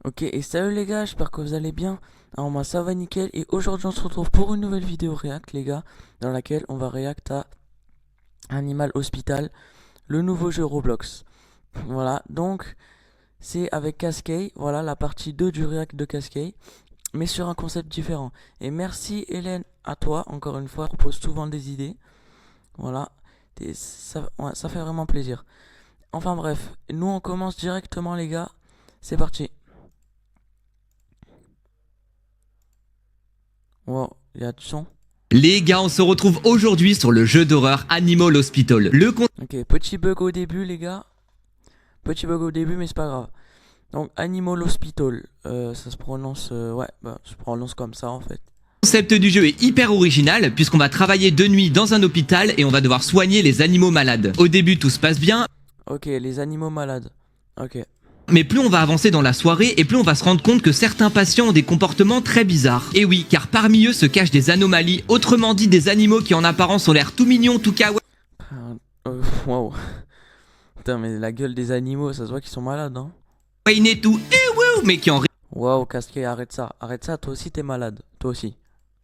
Ok, et salut les gars, j'espère que vous allez bien. Alors moi ça va nickel et aujourd'hui on se retrouve pour une nouvelle vidéo React les gars, dans laquelle on va React à Animal Hospital, le nouveau jeu Roblox. Voilà, donc c'est avec Cascade, voilà la partie 2 du React de Cascade, mais sur un concept différent. Et merci Hélène à toi, encore une fois, tu proposes souvent des idées. Voilà, ça, ouais, ça fait vraiment plaisir. Enfin bref, nous on commence directement les gars, c'est parti. Wow, il y a du son. Les gars, on se retrouve aujourd'hui sur le jeu d'horreur Animal Hospital. Ok, petit bug au début, les gars. Petit bug au début, mais c'est pas grave. Donc, Animal Hospital. Ça se prononce. Ouais, bah, ça se prononce comme ça en fait. Concept du jeu est hyper original puisqu'on va travailler de nuit dans un hôpital et on va devoir soigner les animaux malades. Au début, tout se passe bien, Ok, les animaux malades. Ok. mais plus on va avancer dans la soirée et plus on va se rendre compte que certains patients ont des comportements très bizarres. Et oui, car parmi eux se cachent des anomalies, autrement dit des animaux qui en apparence ont l'air tout mignons, tout kawaii Wow. Putain, mais la gueule des animaux, ça se voit qu'ils sont malades, hein. et tout, mais qui en Wow, Casquet, arrête ça. Arrête ça, toi aussi t'es malade. Toi aussi.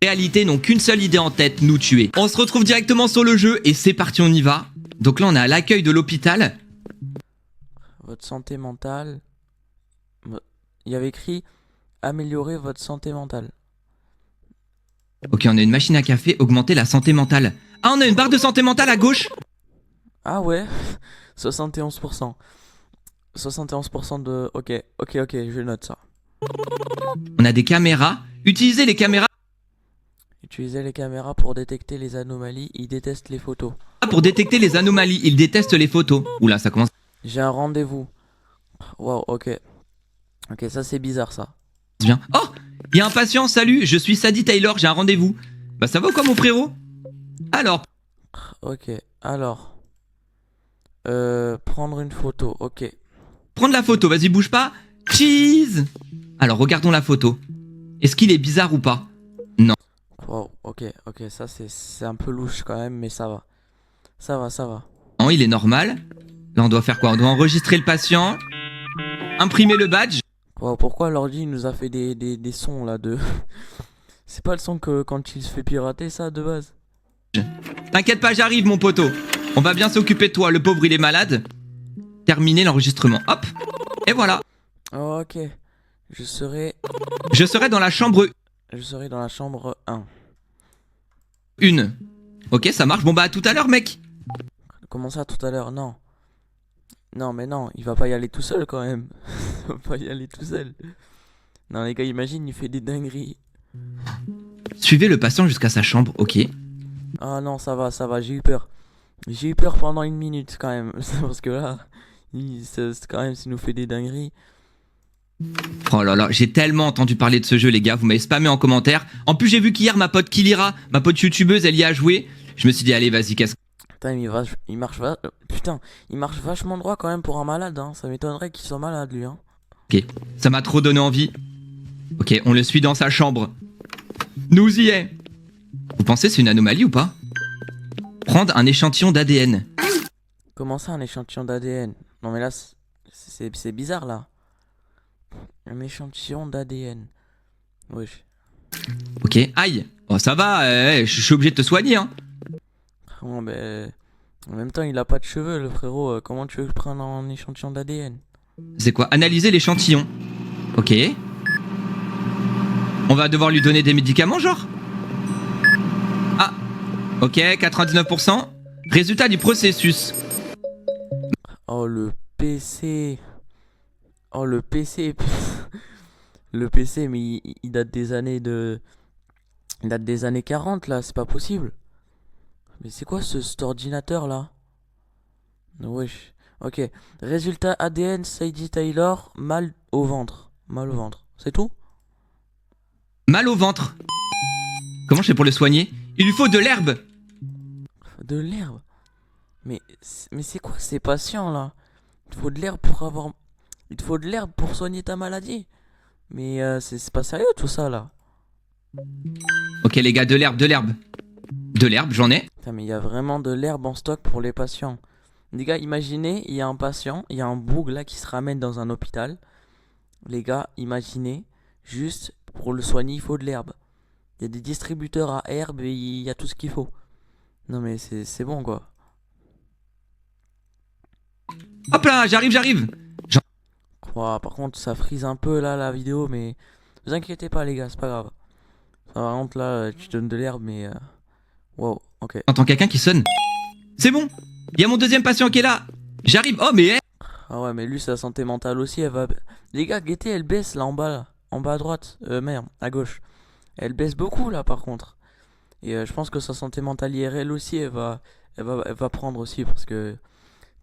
réalité n'ont qu'une seule idée en tête, nous tuer. On se retrouve directement sur le jeu et c'est parti, on y va. Donc là on est à l'accueil de l'hôpital. Votre santé mentale. Il y avait écrit améliorer votre santé mentale. Ok, on a une machine à café, augmenter la santé mentale. Ah, on a une barre de santé mentale à gauche. Ah ouais 71%. 71% de. Ok, ok, je note ça. On a des caméras. Utilisez les caméras Utiliser les caméras pour détecter les anomalies, ils détestent les photos. pour détecter les anomalies. Ils détestent les photos. Oula, ça commence J'ai un rendez-vous. Wow, ok. Ok, ça c'est bizarre ça. bien. Oh, il y a un patient, salut, je suis Sadie Taylor, j'ai un rendez-vous. Bah ça va ou quoi mon frérot? Alors, Ok, alors. Prendre une photo, ok. prendre la photo, vas-y bouge pas. Cheese. Alors regardons la photo. Est-ce qu'il est bizarre ou pas? Non. Wow, ok, ça c'est un peu louche quand même, mais ça va. Ça va. Non, il est normal. Là on doit faire quoi? On doit enregistrer le patient. Imprimer le badge. Wow, pourquoi l'ordi il nous a fait des sons là de. C'est pas le son que quand il se fait pirater ça de base. T'inquiète pas, j'arrive mon poteau. On va bien s'occuper de toi, le pauvre il est malade. Terminer l'enregistrement. Hop. Et voilà. Ok, je serai. Je serai dans la chambre Je serai dans la chambre 1. 1. Ok, ça marche. Bon bah à tout à l'heure mec. Comment ça tout à l'heure? Non. Non, mais non, il va pas y aller tout seul quand même. Il va pas y aller tout seul. Non, les gars, imagine, il fait des dingueries. Suivez le patient jusqu'à sa chambre, ok. Ah non, ça va, j'ai eu peur. J'ai eu peur pendant une minute quand même. Parce que là, c'est quand même, s'il nous fait des dingueries. Oh là là, j'ai tellement entendu parler de ce jeu les gars, vous m'avez spammé en commentaire. En plus j'ai vu qu'hier ma pote Kilira, ma pote youtubeuse, elle y a joué. Je me suis dit allez vas-y casse. Putain, putain, il marche vachement droit quand même pour un malade, hein. Ça m'étonnerait qu'il soit malade, lui, hein. Ok, ça m'a trop donné envie. Ok, on le suit dans sa chambre. Nous y est. Vous pensez c'est une anomalie ou pas? Prendre un échantillon d'ADN. Comment ça, un échantillon d'ADN? Non, mais là, c'est bizarre, là. Un échantillon d'ADN. Wesh. Ok, aïe. Oh ça va, je suis obligé de te soigner hein. Bon, ben. En même temps, il a pas de cheveux, le frérot. Comment tu veux que je prenne un échantillon d'ADN? C'est quoi? Analyser l'échantillon. Ok. On va devoir lui donner des médicaments, genre? Ah. Ok, 99%. Résultat du processus. Oh, le PC. Oh, le PC. Le PC, mais il date des années de. Il date des années 40, là. C'est pas possible. Mais c'est quoi cet ordinateur, là? Wesh. Ok. Résultat ADN, Sadie Taylor, mal au ventre. Mal au ventre. C'est tout? Mal au ventre. Comment je fais pour le soigner? Il lui faut de l'herbe. De l'herbe. Mais c'est quoi ces patients là? Il te faut de l'herbe pour avoir. Il te faut de l'herbe pour soigner ta maladie. Mais c'est pas sérieux tout ça là. Ok les gars, de l'herbe, de l'herbe. De l'herbe, j'en ai. Putain, mais il y a vraiment de l'herbe en stock pour les patients. Les gars, imaginez, il y a un patient, il y a un boug là qui se ramène dans un hôpital. Les gars, imaginez, juste pour le soigner, il faut de l'herbe. Il y a des distributeurs à herbe et il y a tout ce qu'il faut. Non mais c'est bon quoi. Hop là, j'arrive. Ouah, par contre, ça frise un peu là la vidéo, mais vous inquiétez pas les gars, c'est pas grave. Par contre là, tu donnes de l'herbe, mais wow, ok. J'entends quelqu'un qui sonne. C'est bon. Il y a mon deuxième patient qui est là. J'arrive. Oh mais Ah ouais, mais lui, sa santé mentale aussi, elle va. Les gars, guettez, elle baisse là en bas, là. En bas à droite. Merde, à gauche. Elle baisse beaucoup là par contre. Et je pense que sa santé mentale IRL aussi, elle va prendre aussi parce que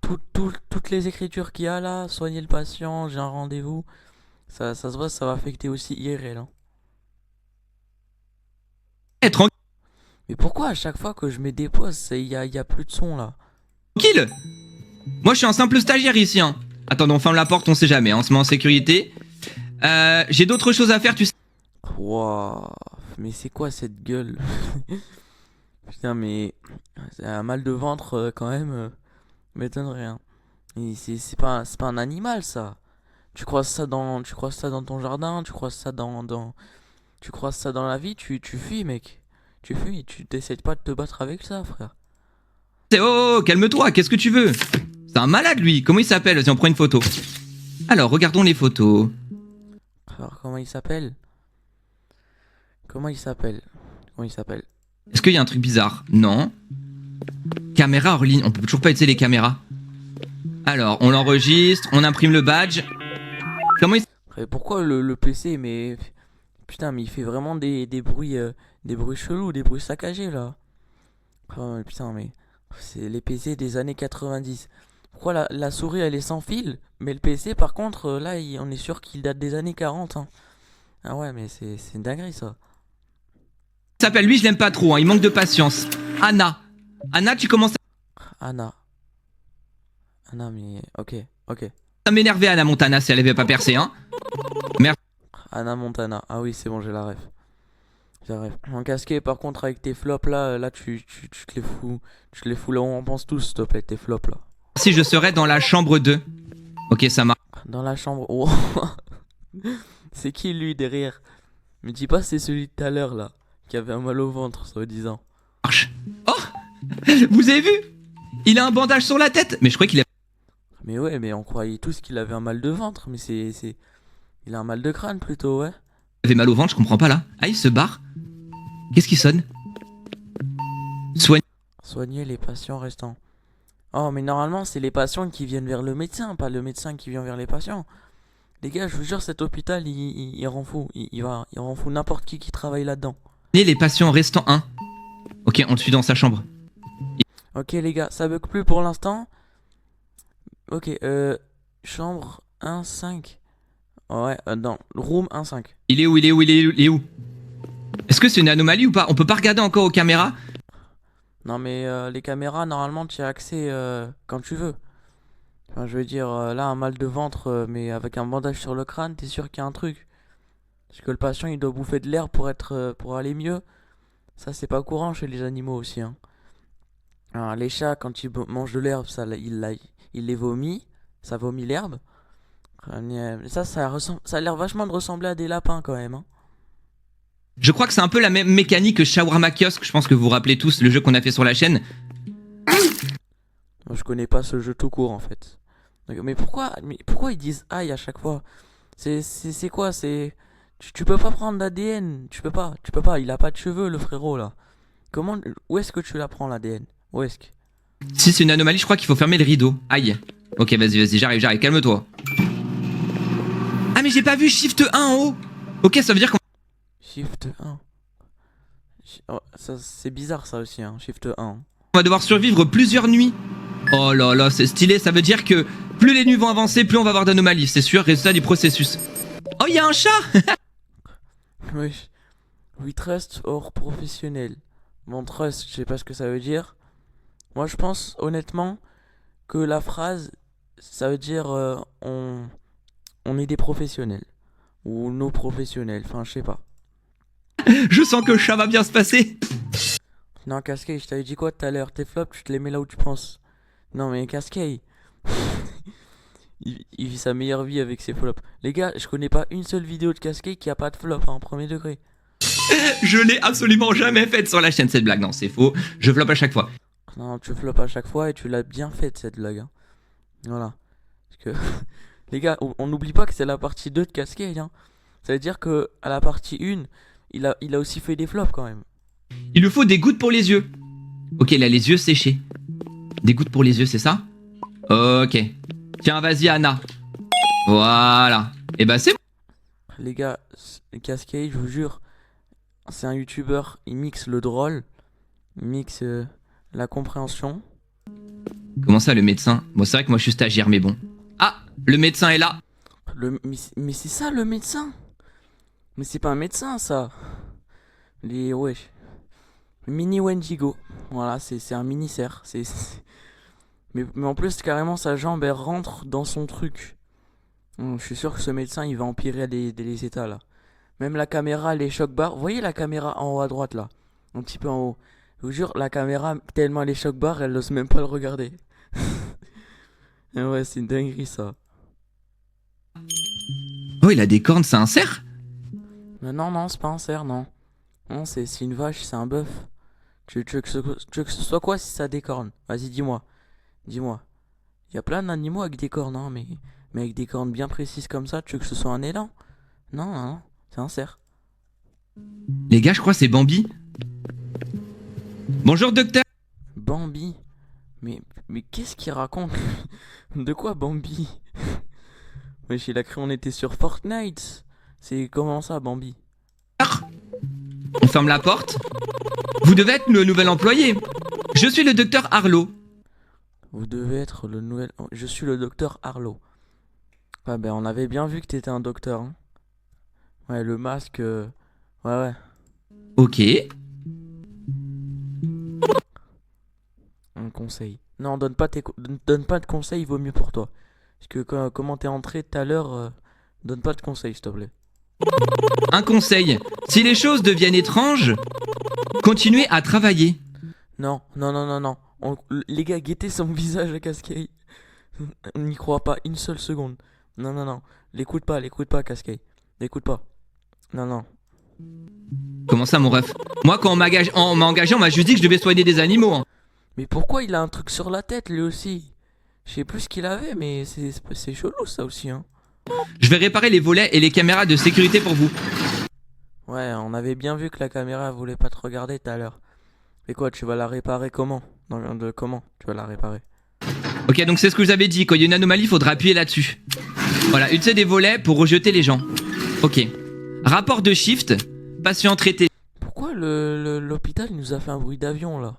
toutes les écritures qu'il y a là, soigner le patient, j'ai un rendez-vous, ça se voit, ça va affecter aussi IRL. Hein. tranquille. Mais pourquoi à chaque fois que je mets des pauses, il y a plus de son là? Moi je suis un simple stagiaire ici. Hein. Attends, on ferme la porte, on sait jamais. Hein. On se met en sécurité. J'ai d'autres choses à faire, tu sais. Wouah, mais c'est quoi cette gueule? Putain, mais c'est un mal de ventre quand même, m'étonnerait. Hein. Et c'est pas un animal ça. Tu croises ça dans ton jardin, tu croises ça dans la vie, tu fuis mec. Tu fuis, tu t'essayes pas de te battre avec ça frère. Oh, calme-toi, qu'est-ce que tu veux? C'est un malade lui. Comment il s'appelle? Vas-y, on prend une photo. Alors, regardons les photos. Alors comment il s'appelle? Comment il s'appelle? Comment il s'appelle? Est-ce qu'il y a un truc bizarre? Non. Caméra hors ligne. On peut toujours pas utiliser les caméras. Alors, on l'enregistre, on imprime le badge. Comment il... Et pourquoi le PC mais putain mais il fait vraiment des bruits chelous, des bruits saccagés là. Oh mais putain mais c'est les PC des années 90. Pourquoi la souris elle est sans fil, mais le PC par contre là on est sûr qu'il date des années 40 hein. Ah ouais mais c'est une dinguerie ça. s'appelle? Lui, je l'aime pas trop. Hein. Il manque de patience. Anna. Anna, tu commences Anna. Anna mais ok. à m'énerver, Anna Montana, si elle avait pas percé. Hein. Merde. Anna Montana. Ah oui c'est bon j'ai la ref. J'ai la ref. En casqué par contre avec tes flops là tu te les fous. Tu te les fous là où on pense tous s'il te plaît tes flops là. Si je serais dans la chambre 2. Ok, ça marche. Dans la chambre. Oh. C'est qui lui derrière? Me dis pas c'est celui de tout à l'heure là. Qui avait un mal au ventre soi-disant. Oh, vous avez vu? Il a un bandage sur la tête. Mais je croyais qu'il Mais ouais mais on croyait tous qu'il avait un mal de ventre. Mais il a un mal de crâne plutôt ouais. avait mal au ventre, je comprends pas là. Ah, il se barre. Qu'est-ce qui sonne? Soigner les patients restants. Oh mais normalement c'est les patients qui viennent vers le médecin. Pas le médecin qui vient vers les patients. Les gars je vous jure cet hôpital il rend fou. Il rend fou n'importe qui travaille là-dedans. Les patients restants 1. Ok, on le suit dans sa chambre. Ok les gars ça bug plus pour l'instant. Ok chambre 1-5. Ouais dans room 1-5. Il est où? Est-ce que c'est une anomalie ou pas? On peut pas regarder encore aux caméras? Non mais les caméras normalement tu as accès quand tu veux. Enfin je veux dire là un mal de ventre mais avec un bandage sur le crâne t'es sûr qu'il y a un truc. Parce que le patient il doit bouffer de l'air pour aller mieux. Ça c'est pas courant chez les animaux aussi hein. Alors, les chats quand ils mangent de l'herbe il les vomit. Ça vomit l'herbe. Ça a l'air vachement de ressembler à des lapins quand même hein. Je crois que c'est un peu la même mécanique que Shawarma Kiosque. Je pense que vous vous rappelez tous le jeu qu'on a fait sur la chaîne. Moi, je connais pas ce jeu tout court en fait. Mais pourquoi ils disent aïe à chaque fois? C'est quoi? Tu peux pas prendre d'ADN. Tu peux pas. Il a pas de cheveux le frérot là. Où est-ce que tu la prends l'ADN? Où est-ce que... Si c'est une anomalie, je crois qu'il faut fermer le rideau. Aïe. Ok, vas-y, j'arrive, calme-toi. Ah mais j'ai pas vu Shift 1 en haut. Ok, ça veut dire qu'on... Shift 1. Oh, ça c'est bizarre ça aussi hein. Shift 1. On va devoir survivre plusieurs nuits. Oh là là, c'est stylé, ça veut dire que plus les nuits vont avancer, plus on va avoir d'anomalies, c'est sûr, résultat du processus. Oh, il y a un chat. Oui. We trust or professionnel. Bon, trust, je sais pas ce que ça veut dire. Moi, je pense honnêtement que la phrase, ça veut dire on est des professionnels. Ou nos professionnels, enfin, je sais pas. Je sens que le chat va bien se passer. Non, Cascade, je t'avais dit quoi tout à l'heure? Tes flops, tu te les mets là où tu penses. Non, mais Cascade. Il vit sa meilleure vie avec ses flops. Les gars, je connais pas une seule vidéo de Cascade qui a pas de flop, hein, premier degré. Je l'ai absolument jamais faite sur la chaîne cette blague. Non, c'est faux. Je floppe à chaque fois. Non, tu flops à chaque fois et tu l'as bien faite cette blague, hein. Voilà. Parce que, les gars, on n'oublie pas que c'est la partie 2 de Cascade, hein. Ça veut dire que à la partie 1, il a aussi fait des flops quand même. Il lui faut des gouttes pour les yeux. Ok, il a les yeux séchés. Des gouttes pour les yeux, c'est ça? Ok. Tiens, vas-y, Anna. Voilà. Et bah, c'est bon. Les gars, Cascade, je vous jure, c'est un youtubeur, il mixe le drôle, il mixe la compréhension. Comment ça, le médecin? Bon, c'est vrai que moi, je suis stagiaire, mais bon. Ah, le médecin est là. Mais c'est ça le médecin? Mais c'est pas un médecin ça. Ouais. Mini Wendigo. Voilà, c'est un mini cerf. Mais en plus, carrément, sa jambe, elle rentre dans son truc. Je suis sûr que ce médecin, il va empirer les états là. Même la caméra, les chocs barres. Vous voyez la caméra en haut à droite là? Un petit peu en haut. Je vous jure, la caméra, tellement les chocs barres, elle n'ose même pas le regarder. Et ouais, c'est une dinguerie ça. Oh, il a des cornes, c'est un cerf? Mais non, c'est pas un cerf, non. Non, c'est une vache, c'est un bœuf. Tu veux que ce soit quoi si ça décorne? Vas-y, dis-moi. Dis-moi. Il y a plein d'animaux avec des cornes, hein, mais avec des cornes bien précises comme ça, tu veux que ce soit un élan? Non, c'est un cerf. Les gars, je crois que c'est Bambi. Bonjour, docteur. Bambi? Mais qu'est-ce qu'il raconte? De quoi Bambi? Wesh, il a cru on était sur Fortnite. C'est comment ça, Bambi? On ferme la porte. Vous devez être le nouvel employé. Je suis le docteur Arlo. Vous devez être le nouvel... Je suis le docteur Arlo. Ah ben, on avait bien vu que t'étais un docteur, hein. Ouais, le masque... Ouais. Ok. Un conseil. Non, donne pas de conseils, il vaut mieux pour toi. Parce que comment t'es entré tout à l'heure, donne pas de conseils, s'il te plaît. Un conseil. Si les choses deviennent étranges, continuez à travailler. Non. Les gars, guettez son visage à Cascade. On n'y croit pas une seule seconde. Non. L'écoute pas, Cascade. L'écoute pas. Non. Comment ça, mon ref? Moi, quand on m'a engagé, on m'a juste dit que je devais soigner des animaux. Hein. Mais pourquoi il a un truc sur la tête, lui aussi? Je sais plus ce qu'il avait, mais c'est chelou, ça aussi, hein. Je vais réparer les volets et les caméras de sécurité pour vous. Ouais, on avait bien vu que la caméra voulait pas te regarder tout à l'heure. Et quoi, tu vas la réparer comment? Comment tu vas la réparer? Ok, donc c'est ce que je vous avais dit. Quand il y a une anomalie, il faudra appuyer là-dessus. Voilà, utiliser des volets pour rejeter les gens. Ok. Rapport de shift. Patient traité. Pourquoi l'hôpital nous a fait un bruit d'avion là?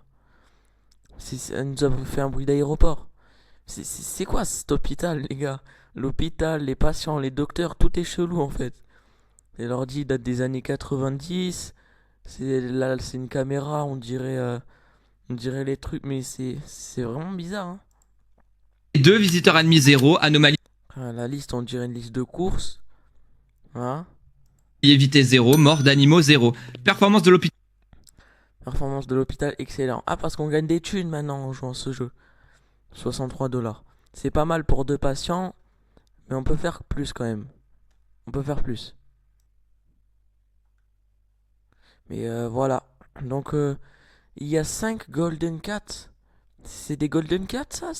Elle nous a fait un bruit d'aéroport. C'est quoi cet hôpital, les gars? L'hôpital, les patients, les docteurs, tout est chelou en fait. Et l'ordi date des années 90. Là, c'est une caméra, on dirait les trucs, mais c'est vraiment bizarre, hein. 2 visiteurs admis 0. Anomalie La liste, on dirait une liste de courses. Hein? évitée 0. Mort d'animaux 0. Performance de l'hôpital. Performance de l'hôpital, excellent. Ah, parce qu'on gagne des thunes maintenant en jouant ce jeu. 63 $. C'est pas mal pour 2 patients, mais on peut faire plus quand même. On peut faire plus. Mais voilà. Donc, il y a 5 Golden Cats. C'est des Golden Cats, ça?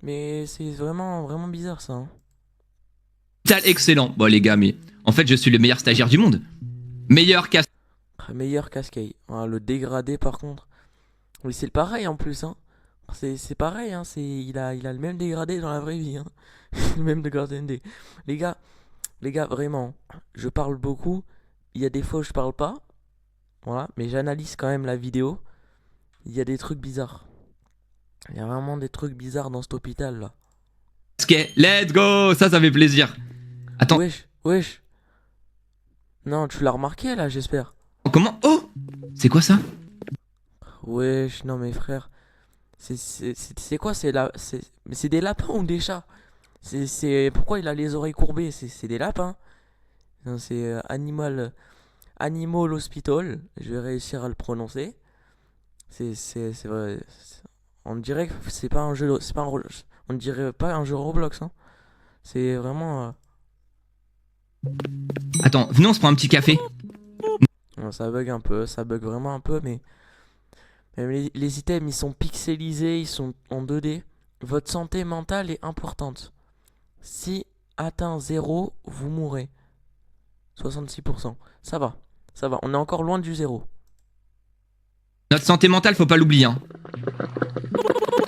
Mais c'est vraiment bizarre, ça, hein. Excellent. Bon, les gars, mais en fait, je suis le meilleur stagiaire du monde. Meilleur casse. Meilleur Cascade. Ah, le dégradé, par contre. Oui, c'est le pareil en plus, hein. C'est pareil, hein. Il a le même dégradé dans la vraie vie, hein. Le même dégradé. Les gars, vraiment, je parle beaucoup. Il y a des fois où je parle pas. Voilà, mais j'analyse quand même la vidéo. Il y a des trucs bizarres. Il y a vraiment des trucs bizarres dans cet hôpital là. Ok, let's go. Ça fait plaisir. Attends. Wesh. Non, tu l'as remarqué là, j'espère. Comment? Oh, c'est quoi ça? Wesh, non mais frère. C'est quoi? Mais c'est des lapins ou des chats? Pourquoi il a les oreilles courbées? C'est des lapins. Non, c'est Animal Hospital. Je vais réussir à le prononcer. C'est vrai. On dirait que c'est pas un jeu. On dirait pas un jeu Roblox, hein. C'est vraiment... Attends, venez, on se prend un petit café. ça bug un peu, ça bug vraiment un peu, mais... Même les items, ils sont pixelisés, ils sont en 2D. Votre santé mentale est importante. Si atteint 0, vous mourrez. 66%. Ça va, ça va. On est encore loin du 0. Notre santé mentale, faut pas l'oublier. Hein.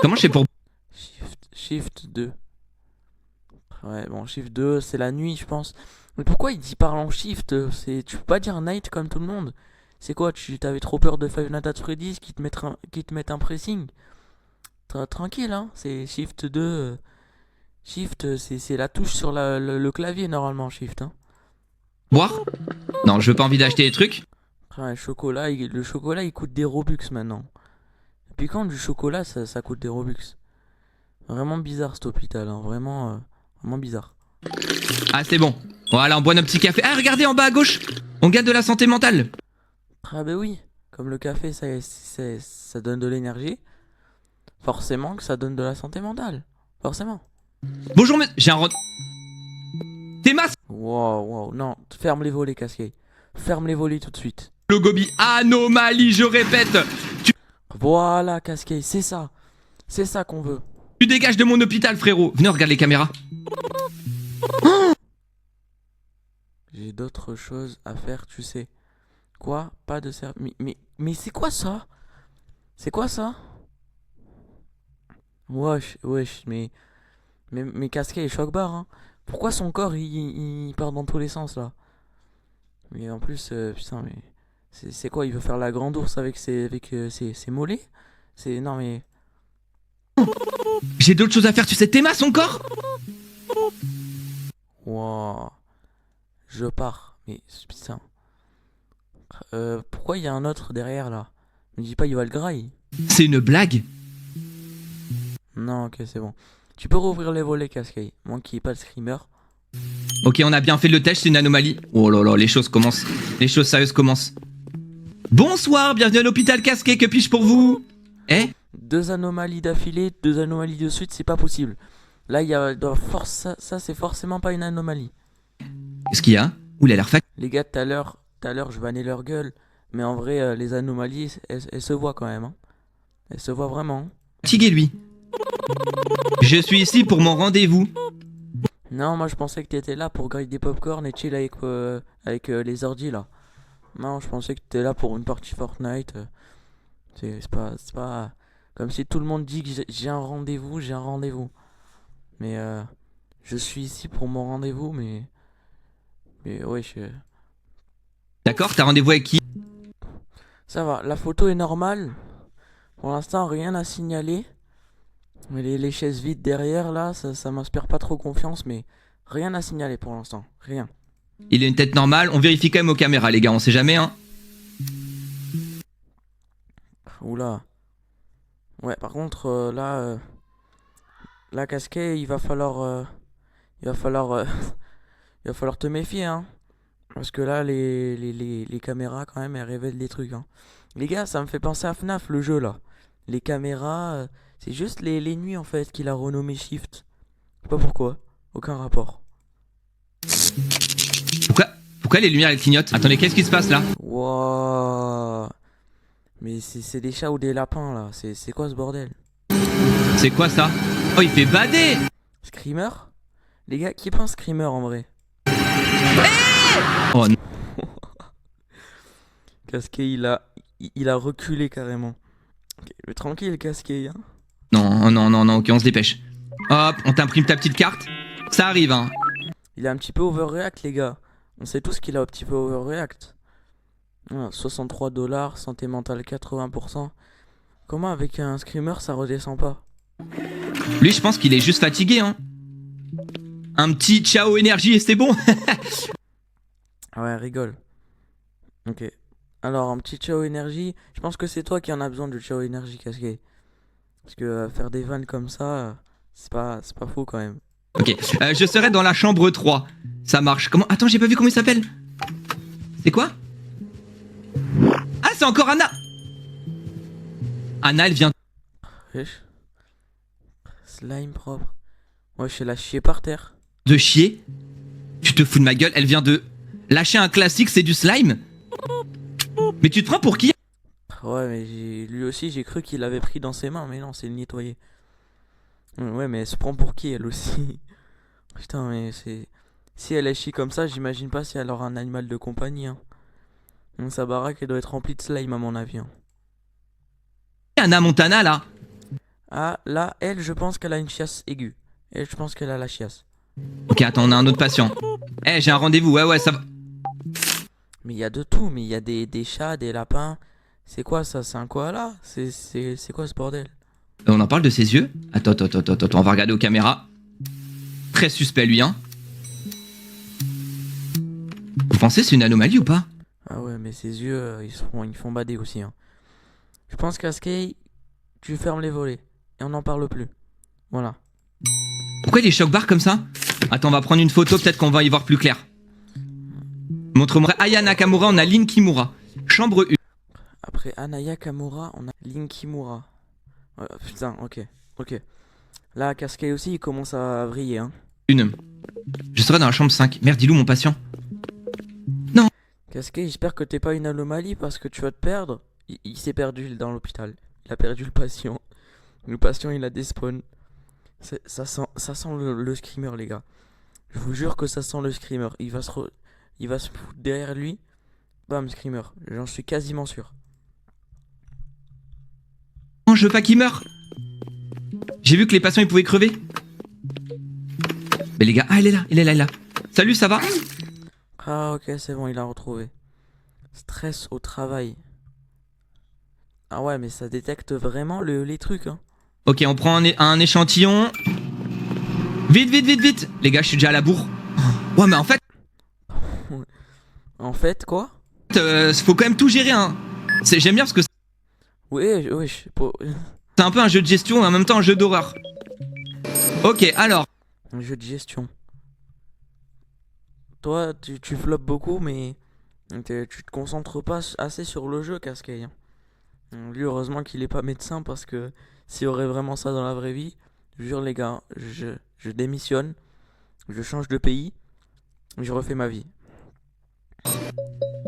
Comment je fais pour... Shift 2. Ouais, bon, Shift 2, c'est la nuit, je pense. Mais pourquoi il parle en Shift? Tu peux pas dire Night comme tout le monde. C'est quoi, tu t'avais trop peur de Five Nights at Freddy's qui te mettent un pressing? Tranquille, hein. C'est Shift 2. Shift, c'est la touche sur le clavier, normalement, Shift, hein. Boire? Non, je veux pas envie d'acheter des trucs. Ouais, le chocolat, il coûte des Robux maintenant. Et puis quand du chocolat, ça coûte des Robux. Vraiment bizarre cet hôpital, hein. Vraiment bizarre. Ah, c'est bon. Voilà, on boit notre petit café. Ah, regardez en bas à gauche. On gagne de la santé mentale. Ah bah oui, comme le café, ça donne de l'énergie. Forcément que ça donne de la santé mentale. Forcément. Bonjour, mais j'ai un... T'es masse. Wow, non, ferme les volets, Cascade. Ferme les volets tout de suite. Le gobi. Anomalie, je répète. Voilà, Cascade, c'est ça. C'est ça qu'on veut. Tu dégages de mon hôpital, frérot. Venez, on regarde les caméras. J'ai d'autres choses à faire, tu sais. Quoi? Pas de service. Mais c'est quoi ça? C'est quoi ça? Wesh, mais Cascade est choc-barre, hein. Pourquoi son corps il part dans tous les sens là? Mais en plus, putain, mais. C'est quoi? Il veut faire la grande ours avec ses mollets? Non mais. J'ai d'autres choses à faire, tu sais. T'es masse son corps. Wow. Je pars. Mais putain. Pourquoi il y a un autre derrière là? Me dis pas il va le graille. C'est une blague. Non, ok, c'est bon. Tu peux rouvrir les volets, Cascade. Moi qui n'ai pas le screamer. Ok, on a bien fait le test, c'est une anomalie. Oh là là, les choses commencent. Les choses sérieuses commencent. Bonsoir, bienvenue à l'hôpital Casquet, que puis-je pour vous? Eh? 2 anomalies d'affilée, 2 anomalies de suite, c'est pas possible. Là, il y a ça c'est forcément pas une anomalie. Qu'est-ce qu'il y a? Ouh, il a l'air fac. Les gars, tout à l'heure, je bannais leur gueule. Mais en vrai, les anomalies, elles se voient quand même. Hein. Elles se voient vraiment. Hein. Fatigué, lui. Je suis ici pour mon rendez-vous. Non, moi je pensais que t'étais là pour grailler des popcorn et chill avec les ordi là. Non, je pensais que t'étais là pour une partie Fortnite. C'est pas comme si tout le monde dit que j'ai un rendez-vous, j'ai un rendez-vous. Mais je suis ici pour mon rendez-vous, mais ouais, D'accord, t'as rendez-vous avec qui? ça va. La photo est normale. Pour l'instant, rien à signaler. Mais les chaises vides derrière là, ça m'inspire pas trop confiance, mais rien à signaler pour l'instant, rien. Il a une tête normale, on vérifie quand même aux caméras, les gars, on sait jamais, hein. Oula. Ouais, par contre, là, Casquet, il va falloir, il va falloir te méfier, hein. Parce que là, les caméras, quand même, elles révèlent des trucs, hein. Les gars, ça me fait penser à FNAF, le jeu, là. Les caméras, c'est juste les nuits, en fait, qu'il a renommé Shift. Je sais pas pourquoi. Aucun rapport. Pourquoi les lumières elles clignotent? Attendez, qu'est-ce qui se passe là? Wouah. Mais c'est des chats ou des lapins, là. C'est quoi ce bordel? C'est quoi ça? Oh, il fait bader! Screamer? Les gars, qui est pas un screamer, en vrai? Oh non. Casquet, il a reculé carrément. Okay, mais tranquille, Casquet, hein. Non, ok, on se dépêche. Hop, on t'imprime ta petite carte. Ça arrive, hein. Il a un petit peu overreact, les gars. On sait tous qu'il a un petit peu overreact. Ah, 63 $, santé mentale 80%. Comment avec un screamer ça redescend pas? Lui, je pense qu'il est juste fatigué, hein. Un petit ciao énergie et c'est bon. Ouais, rigole. Ok. Alors, un petit ciao énergie. Je pense que c'est toi qui en as besoin du ciao énergie, Casquet. Parce que faire des vannes comme ça, c'est pas faux quand même. Ok, je serai dans la chambre 3. Ça marche. Comment? Attends, j'ai pas vu comment il s'appelle. C'est quoi? Ah, c'est encore Anna. Anna, elle vient. Wesh. Slime propre. Ouais, je la chier par terre. De chier. Tu te fous de ma gueule, elle vient de lâcher un classique, c'est du slime. Mais tu te prends pour qui? Ouais, mais lui aussi, j'ai cru qu'il l'avait pris dans ses mains, mais non, c'est le nettoyer. Ouais, mais elle se prend pour qui, elle aussi? Putain, mais c'est... Si elle agit comme ça, j'imagine pas si elle aura un animal de compagnie, hein. Donc sa baraque, elle doit être remplie de slime, à mon avis, hein. Anna Montana là? Ah, là, elle, je pense qu'elle a une chiasse aiguë. Elle, je pense qu'elle a la chiasse. Ok, attends, on a un autre patient. Eh, j'ai un rendez-vous, ouais, ça va. Mais il y a de tout, mais il y a des chats, des lapins. C'est quoi ça? C'est un koala? C'est quoi ce bordel? On en parle de ses yeux? Attends, on va regarder aux caméras. Très suspect lui, hein. Vous pensez c'est une anomalie ou pas? Ah ouais, mais ses yeux, ils font bader aussi, hein. Je pense qu'à Skate, tu fermes les volets. Et on n'en parle plus. Voilà. Pourquoi il est choc-barre comme ça? Attends, on va prendre une photo, peut-être qu'on va y voir plus clair. Montre-moi Aya Nakamura, on a Lin Kimura. Chambre 1. Après Anaya Kamura, on a Linkimura. Ouais, putain, ok. Là, Cascade aussi, il commence à vriller, hein. Je serai dans la chambre 5. Merde, dis-le mon patient. Cascade, j'espère que t'es pas une anomalie parce que tu vas te perdre. Il s'est perdu dans l'hôpital. Il a perdu le patient. Le patient, il a despawn. Ça sent le screamer, les gars. Je vous jure que ça sent le screamer. Il va se foutre derrière lui. Bam, screamer. J'en suis quasiment sûr. Non, je veux pas qu'il meure. J'ai vu que les patients ils pouvaient crever. Mais les gars, ah, il est là. Salut, ça va? Ah ok, c'est bon, il a retrouvé. Stress au travail. Ah ouais, mais ça détecte vraiment les trucs, hein. Ok, on prend un échantillon. Vite. Les gars, je suis déjà à la bourre. Ouais, mais en fait, En fait, quoi? faut quand même tout gérer, hein. J'aime bien parce que Oui, c'est un peu un jeu de gestion et en même temps un jeu d'horreur. Ok, alors. un jeu de gestion. Toi, tu floppes beaucoup, mais tu te concentres pas assez sur le jeu, Cascade, hein. Lui, heureusement qu'il est pas médecin parce que s'il y aurait vraiment ça dans la vraie vie, je jure, les gars, je démissionne, je change de pays, je refais ma vie.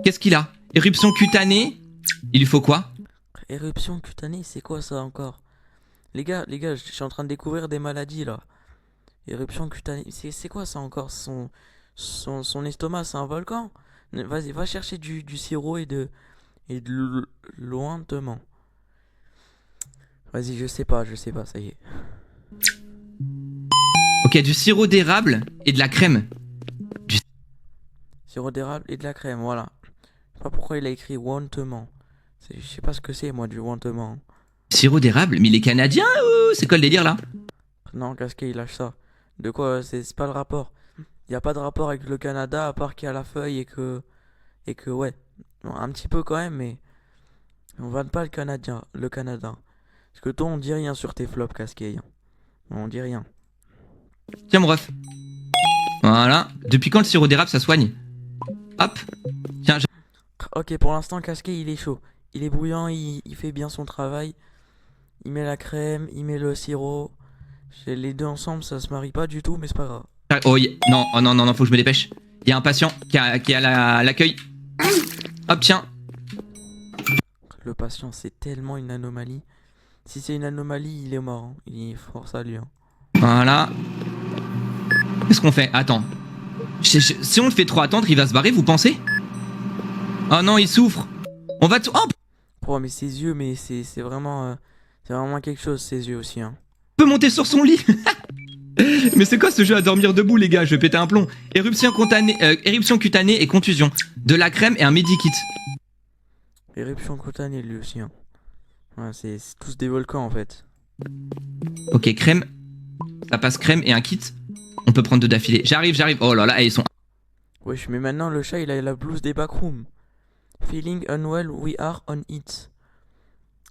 Qu'est-ce qu'il a? Éruption cutanée. Il lui faut quoi? Éruption cutanée, c'est quoi ça encore? Les gars, je suis en train de découvrir des maladies là. Éruption cutanée, c'est quoi ça encore? Son estomac, c'est un volcan? Vas-y, va chercher du sirop et de lointement. Vas-y, je sais pas, ça y est. Ok, du sirop d'érable et de la crème. Sirop d'érable et de la crème, voilà. Je sais pas pourquoi il a écrit wantement. Je sais pas ce que c'est, moi, du wantement. Sirop d'érable? Mais il est canadien ou c'est quoi le délire là? Non, Casquet, il lâche ça. De quoi? C'est pas le rapport. Y a pas de rapport avec le Canada à part qu'il y a la feuille et que ouais. Bon, un petit peu quand même, mais on vanne pas le Canadien, le Canada. Parce que toi, on dit rien sur tes flops, Casquet. On dit rien. Tiens, mon ref. Voilà. Depuis quand le sirop d'érable ça soigne? Hop. Tiens, Ok, pour l'instant, Casquet, il est chaud. Il est bouillant, il fait bien son travail. Il met la crème, il met le sirop. Les deux ensemble, ça se marie pas du tout, mais c'est pas grave. oh, non, oh, non, faut que je me dépêche. Il y a un patient qui est à l'accueil. Hop, tiens. Le patient, c'est tellement une anomalie. Si c'est une anomalie, il est mort, hein. Il est fort à lui, hein. Voilà. Qu'est-ce qu'on fait? Attends. Si on le fait trop attendre, il va se barrer, vous pensez? Oh non, il souffre. On va tout. Oh, Oh, mais ses yeux, mais c'est vraiment quelque chose, ses yeux aussi, hein. on peut monter sur son lit. Mais c'est quoi ce jeu à dormir debout, les gars? Je vais péter un plomb. Éruption cutanée et contusion. De la crème et un medikit. Éruption cutanée, lui aussi, hein. Ouais, c'est tous des volcans, en fait. Ok, crème. Ça passe crème et un kit. On peut prendre deux d'affilée. J'arrive. Oh là là, ils sont. Wesh, mais maintenant, le chat, il a la blouse des backrooms. Feeling unwell, we are on it.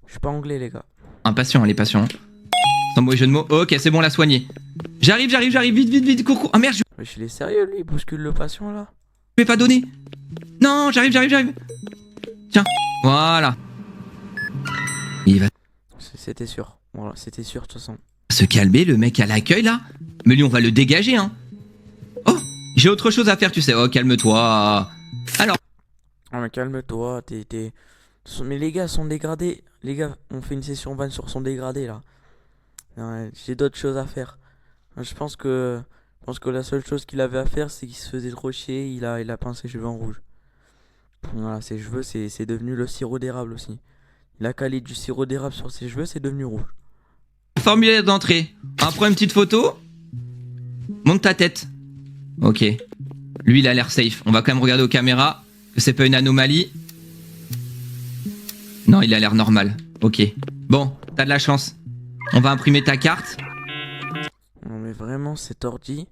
Je suis pas anglais, les gars. Impatient, les patients. Sans mauvais jeu de mots. Ok, c'est bon, la soigner. J'arrive. Vite, cours. Ah merde, je Wesh, il est sérieux, lui, il bouscule le patient, là. vais pas donner. Non, j'arrive. Tiens, voilà. Il va C'était sûr. Voilà, c'était sûr, de toute façon. se calmer, le mec à l'accueil là. Mais lui, on va le dégager, hein. J'ai autre chose à faire, tu sais. Oh, calme-toi. Alors, Ah mais calme-toi, Mais les gars sont dégradés. Les gars, on fait une session van sur son dégradé là. Ouais, j'ai d'autres choses à faire. Je pense que la seule chose qu'il avait à faire, c'est qu'il se faisait trop chier, il a peint ses cheveux en rouge. Voilà, ses cheveux, c'est devenu le sirop d'érable aussi. Il a calé du sirop d'érable sur ses cheveux, c'est devenu rouge. formulaire d'entrée. On prend une petite photo. Monte ta tête. Ok. Lui, il a l'air safe. On va quand même regarder aux caméras que c'est pas une anomalie. Non, il a l'air normal. Ok. Bon, t'as de la chance. On va imprimer ta carte. Non mais vraiment, cet ordi,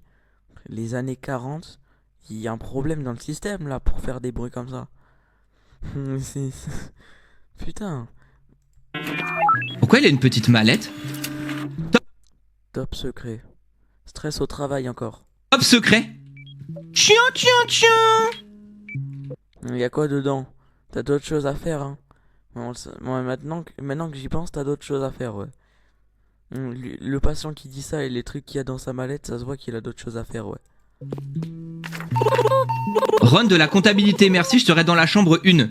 les années 40, il y a un problème dans le système là pour faire des bruits comme ça. Putain, Pourquoi il a une petite mallette? top secret. Stress au travail encore. Hop, secret. Tiens, tiens, tiens. Il y a quoi dedans? T'as d'autres choses à faire, hein. Bon, maintenant que j'y pense, t'as d'autres choses à faire, ouais. Le patient qui dit ça et les trucs qu'il y a dans sa mallette, ça se voit qu'il a d'autres choses à faire, ouais. Ron de la comptabilité, merci, je serai dans la chambre 1.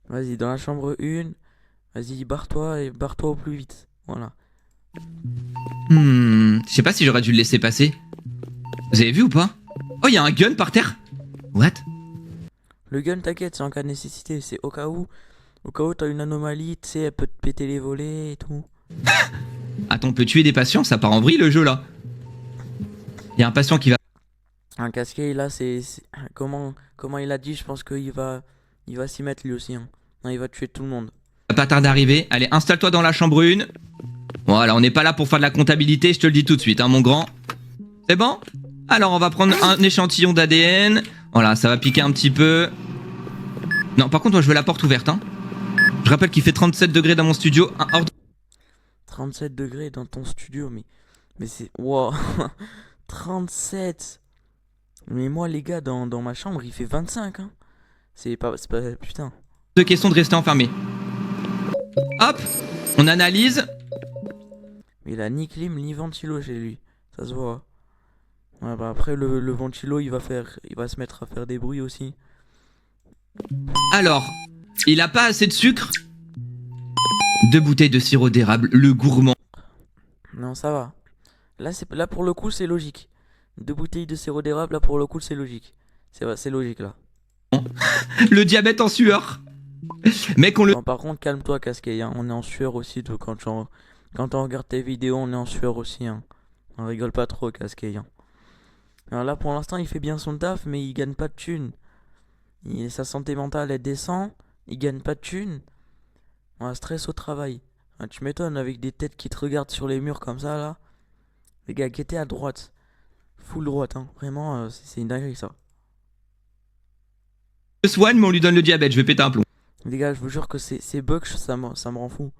Vas-y, dans la chambre 1, vas-y, barre-toi et barre-toi au plus vite. Voilà. Je sais pas si j'aurais dû le laisser passer. Vous avez vu ou pas? Oh, il y a un gun par terre. What? Le gun, t'inquiète, c'est en cas de nécessité. C'est au cas où t'as une anomalie, tu sais, elle peut te péter les volets et tout. Attends, on peut tuer des patients? Ça part en vrille le jeu là. Il y a un patient qui va... Un casquet, là, comment il a dit, je pense qu'il va s'y mettre lui aussi, hein. Non, il va tuer tout le monde. pas tarder d'arriver. Allez, installe-toi dans la chambre 1. Voilà, on n'est pas là pour faire de la comptabilité, je te le dis tout de suite, hein, mon grand. C'est bon? Alors, on va prendre un échantillon d'ADN. Voilà, ça va piquer un petit peu. Non, par contre, moi, je veux la porte ouverte, hein. Je rappelle qu'il fait 37 degrés dans mon studio. 37 degrés dans ton studio, mais c'est... Wow. 37. Mais moi, les gars, dans ma chambre, il fait 25, hein. C'est pas... Putain. De question de rester enfermé. Hop, on analyse. Mais il a ni clim, ni ventilo chez lui. Ça se voit. Ouais, bah après, le ventilo, il va se mettre à faire des bruits aussi. Alors, il a pas assez de sucre. 2 bouteilles de sirop d'érable, le gourmand. Non, ça va. Là pour le coup, c'est logique. 2 bouteilles de sirop d'érable, là pour le coup, c'est logique. C'est logique là. Le diabète en sueur. Mec, on le... Non, par contre, calme-toi, Casquet, hein. On est en sueur aussi, toi, quand on regarde tes vidéos, on est en sueur aussi, hein. On rigole pas trop, Casquet, hein. Alors là, pour l'instant, il fait bien son taf, mais il gagne pas de thunes. Sa santé mentale, elle descend. Il gagne pas de thunes. On a stress au travail. Ah, tu m'étonnes avec des têtes qui te regardent sur les murs comme ça, là. Les gars, qui étaient à droite. Full droite, hein. Vraiment, c'est une dinguerie, ça. le soigne, mais on lui donne le diabète, je vais péter un plomb. Les gars, je vous jure que ces bugs, ça me rend fou.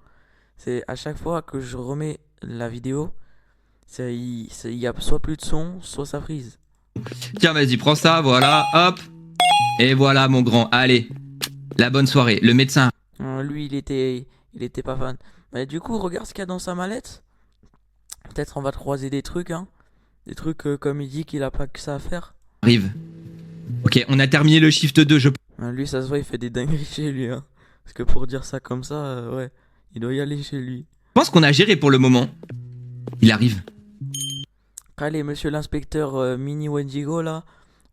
C'est à chaque fois que je remets la vidéo, il y a soit plus de son, soit ça frise. Tiens, vas-y, prends ça, voilà, hop. Et voilà, mon grand, allez. La bonne soirée, le médecin. Lui, il était pas fan. Mais du coup, regarde ce qu'il y a dans sa mallette. Peut-être on va croiser des trucs, hein. Des trucs comme il dit qu'il a pas que ça à faire. Arrive. Ok, on a terminé le shift 2, je... Lui, ça se voit, il fait des dingueries chez lui, hein. Parce que pour dire ça comme ça, ouais, il doit y aller chez lui. pense qu'on a géré pour le moment. Il arrive. Allez, monsieur l'inspecteur Mini Wendigo, là,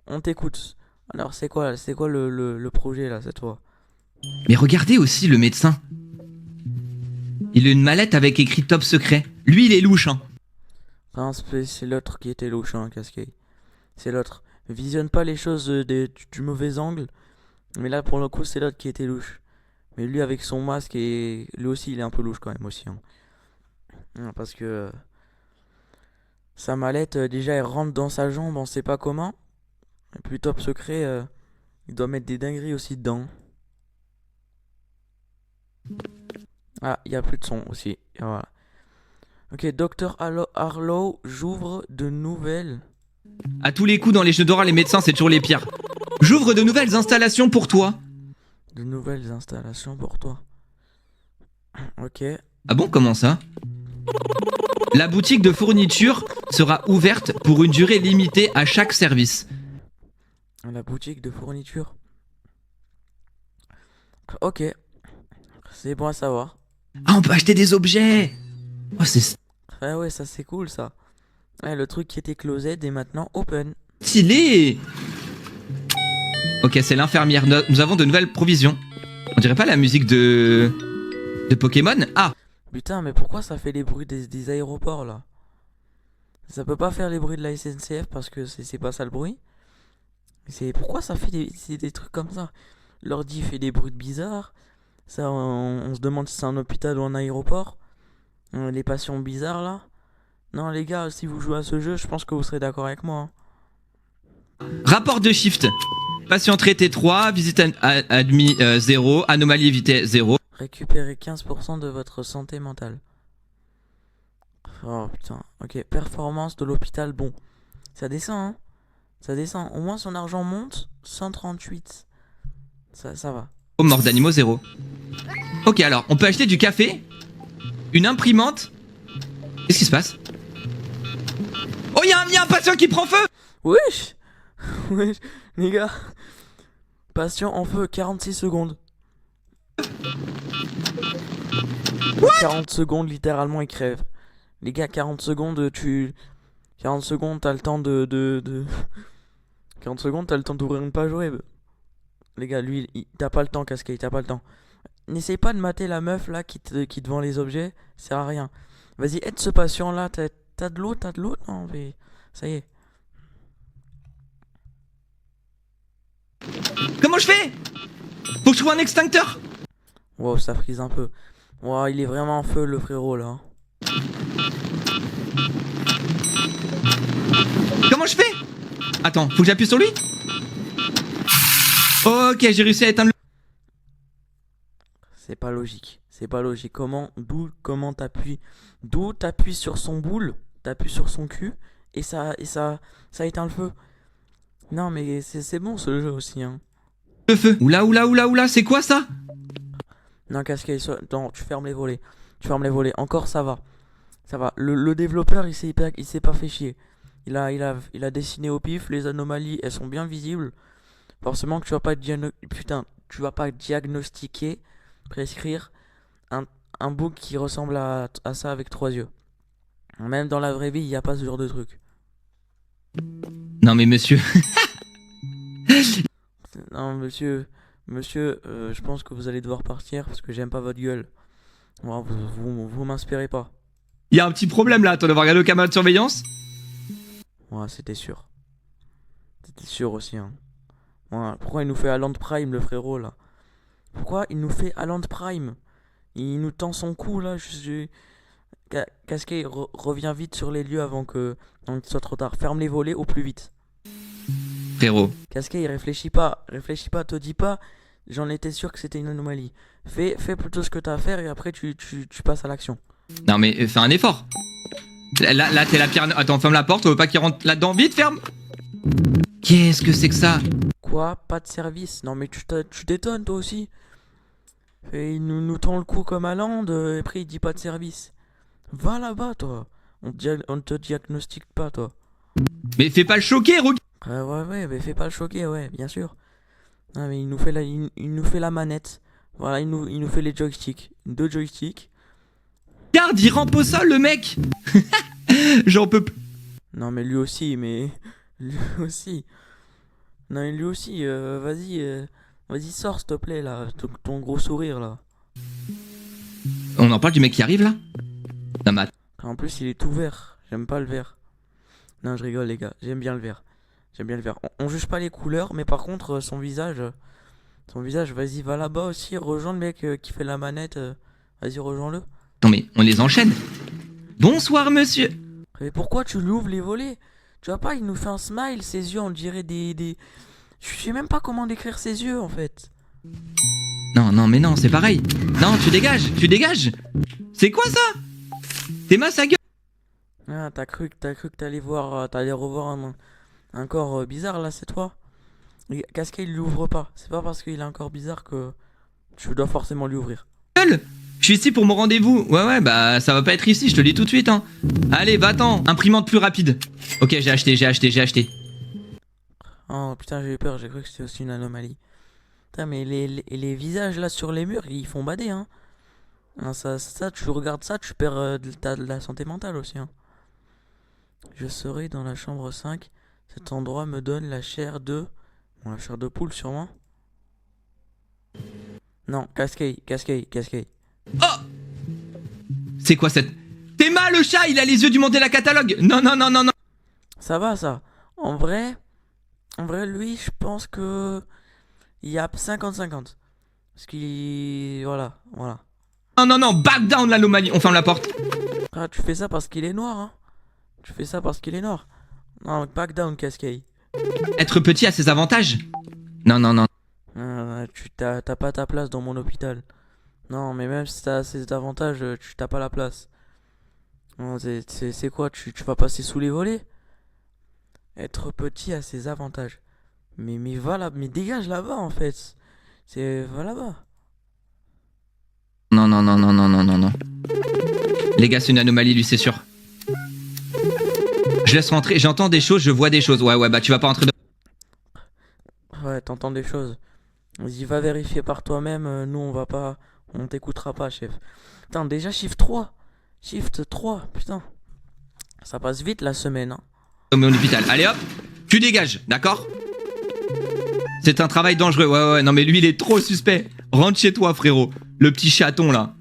on t'écoute. Alors, c'est quoi le projet, là, cette fois? Mais regardez aussi le médecin. Il a une mallette avec écrit top secret. Lui, il est louche, hein. Non, c'est l'autre qui était louche, hein, Cascade. C'est l'autre. Visionne pas les choses du mauvais angle. Mais là, pour le coup, c'est l'autre qui était louche. Mais lui, avec son masque, et lui aussi, il est un peu louche quand même aussi, hein. Parce que sa mallette, déjà, elle rentre dans sa jambe, on sait pas comment. Et puis, top secret, il doit mettre des dingueries aussi dedans. Ah, il n'y a plus de son aussi. Et voilà. Ok, Dr Harlow, j'ouvre de nouvelles. À tous les coups, dans les jeux d'horreur, les médecins, c'est toujours les pires. J'ouvre de nouvelles installations pour toi. De nouvelles installations pour toi. Ok. Ah bon, comment ça? La boutique de fourniture sera ouverte pour une durée limitée à chaque service. La boutique de fourniture. Ok. C'est bon à savoir. Ah, on peut acheter des objets. Oh, c'est Ah ouais, ça c'est cool ça. Ouais, le truc qui était closed est maintenant open. stylé. Ok, c'est l'infirmière. Nous avons de nouvelles provisions. On dirait pas la musique de Pokémon? Ah, Putain, mais pourquoi ça fait les bruits des aéroports là? Ça peut pas faire les bruits de la SNCF parce que c'est pas ça le bruit. C'est pourquoi ça fait des trucs comme ça. L'ordi fait des bruits bizarres. Ça, on se demande si c'est un hôpital ou un aéroport. Les patients bizarres là. Non les gars, si vous jouez à ce jeu, je pense que vous serez d'accord avec moi. rapport de shift. Patient traité 3, visite admis 0, anomalie évitée 0. Récupérez 15% de votre santé mentale. Oh putain, ok. Performance de l'hôpital, bon. Ça descend, hein. Ça descend. Au moins son argent monte. 138. Ça va. Mort d'animaux 0. Ok, alors, on peut acheter du café, une imprimante. Qu'est-ce qui se passe? Oh, y a un patient qui prend feu! Wesh. Wesh. Les gars. Patient en feu, 46 secondes. 40 secondes, littéralement, il crève. Les gars, 40 secondes, 40 secondes, t'as le temps de... 40 secondes, t'as le temps d'ouvrir une page web. Les gars, lui, t'as pas le temps, Cascade, t'as pas le temps. N'essaye pas de mater la meuf, là, qui te vend les objets. Ça sert à rien. Vas-y, aide ce patient, là. T'as de l'eau, Non, mais... Ça y est. Comment je fais? Faut que je trouve un extincteur. Wow, ça frise un peu. Wow, il est vraiment en feu, le frérot, là. Comment je fais? Attends, faut que j'appuie sur lui? Ok, j'ai réussi à éteindre le... C'est pas logique. C'est pas logique. Comment t'appuies? D'où t'appuies sur son boule, t'appuies sur son cul, et ça éteint le feu. Non, mais c'est bon, ce jeu aussi, hein. Le feu. Oula, c'est quoi ça? Non, Cascade, non, tu fermes les volets. Tu fermes les volets. Encore, ça va. Ça va. Le développeur, il s'est pas fait chier. Il a dessiné au pif. Les anomalies, elles sont bien visibles. Forcément que tu vas pas diagnostiquer, prescrire un bug qui ressemble à ça avec 3 yeux. Même dans la vraie vie, il n'y a pas ce genre de truc. Non mais monsieur... Non, monsieur, je pense que vous allez devoir partir parce que j'aime pas votre gueule. Ouais, vous m'inspirez pas. Il y a un petit problème là, toi d'avoir regardé aux caméras de surveillance? Ouais, c'était sûr. C'était sûr aussi, hein. Ouais, pourquoi il nous fait Aland Prime, le frérot, là? Pourquoi il nous fait Aland Prime? Il nous tend son cou, là. Casquet, reviens vite sur les lieux avant que qu'il soit trop tard. Ferme les volets au plus vite. Frérot. Casquet, il réfléchit pas, te dis pas. J'en étais sûr que c'était une anomalie. Fais plutôt ce que t'as à faire et après tu passes à l'action. Non mais fais un effort. Là t'es la pire... Attends, ferme la porte, on veut pas qu'il rentre là-dedans. Vite, ferme. Qu'est-ce que c'est que ça? Quoi? Pas de service? Non mais tu t'étonnes toi aussi. Et il nous tend le cou comme à Land et après il dit pas de service. Va là-bas toi. On te diagnostique pas toi. Mais fais pas le choquer, regarde. Ouais, mais fais pas le choquer, ouais, bien sûr. Non mais il nous fait la manette. Voilà, il nous fait les joysticks. 2 joysticks. Regarde, il rampe au sol le mec. J'en peux plus. Non mais lui aussi, lui aussi. Non mais lui aussi, vas-y sors s'il te plaît là, ton gros sourire là. On en parle du mec qui arrive là? Non mais... En plus il est tout vert, j'aime pas le vert. Non je rigole les gars, j'aime bien le vert. On juge pas les couleurs, mais par contre son visage, vas-y va là-bas aussi, rejoins le mec qui fait la manette, vas-y rejoins-le. Non mais on les enchaîne. Bonsoir monsieur. Mais pourquoi tu lui ouvres les volets? Tu vois pas, il nous fait un smile, ses yeux on dirait des... Je sais même pas comment décrire ses yeux en fait. Non mais non, c'est pareil. Non, tu dégages. C'est quoi ça? T'es ma sa gueule. Ah, t'as cru que t'allais revoir un corps bizarre là, c'est toi? Casquet il l'ouvre pas, c'est pas parce qu'il est un corps bizarre que tu dois forcément lui ouvrir. Je suis ici pour mon rendez-vous. Ouais, bah ça va pas être ici, je te le dis tout de suite, hein. Allez, va-t'en. Imprimante plus rapide. Ok, j'ai acheté. Oh putain, j'ai eu peur, j'ai cru que c'était aussi une anomalie. Putain, mais les visages là sur les murs, ils font bader, hein. Ah, ça, tu regardes ça, tu perds de la santé mentale aussi, hein. Je serai dans la chambre 5. Cet endroit me donne la chair de... Bon, la chair de poule, sûrement. Non, Cascade, Cascade, Cascade. Oh! C'est quoi cette... T'es mal, le chat, il a les yeux du Mandela catalogue. Non, non, non, non, non. Ça va, ça. En vrai, lui, je pense que... Il y a 50-50. Parce qu'il... Voilà, voilà. Non, non, non, back down l'anomalie. On ferme la porte. Ah, tu fais ça parce qu'il est noir, hein. Tu fais ça parce qu'il est noir. Non, back down, Cascade. Être petit a ses avantages. Non, non, non. Tu t'as pas ta place dans mon hôpital. Non, mais même si t'as ces avantages, tu t'as pas la place. Non, c'est quoi, tu vas passer sous les volets? Être petit a ses avantages. Mais va là, mais dégage là-bas en fait. Va là-bas. Non, non, non, non, non, non, non, non. Les gars, c'est une anomalie, lui, c'est sûr. Je laisse rentrer, j'entends des choses, je vois des choses. Ouais, ouais, bah tu vas pas rentrer dedans. Ouais, t'entends des choses. Vas-y, va vérifier par toi-même. Nous, on va pas. On t'écoutera pas, chef. Putain, déjà Shift 3. Shift 3, putain. Ça passe vite la semaine, hein. Au hôpital. Allez hop, tu dégages, d'accord? C'est un travail dangereux. Ouais, ouais, non, mais lui, il est trop suspect. Rentre chez toi, frérot. Le petit chaton, là.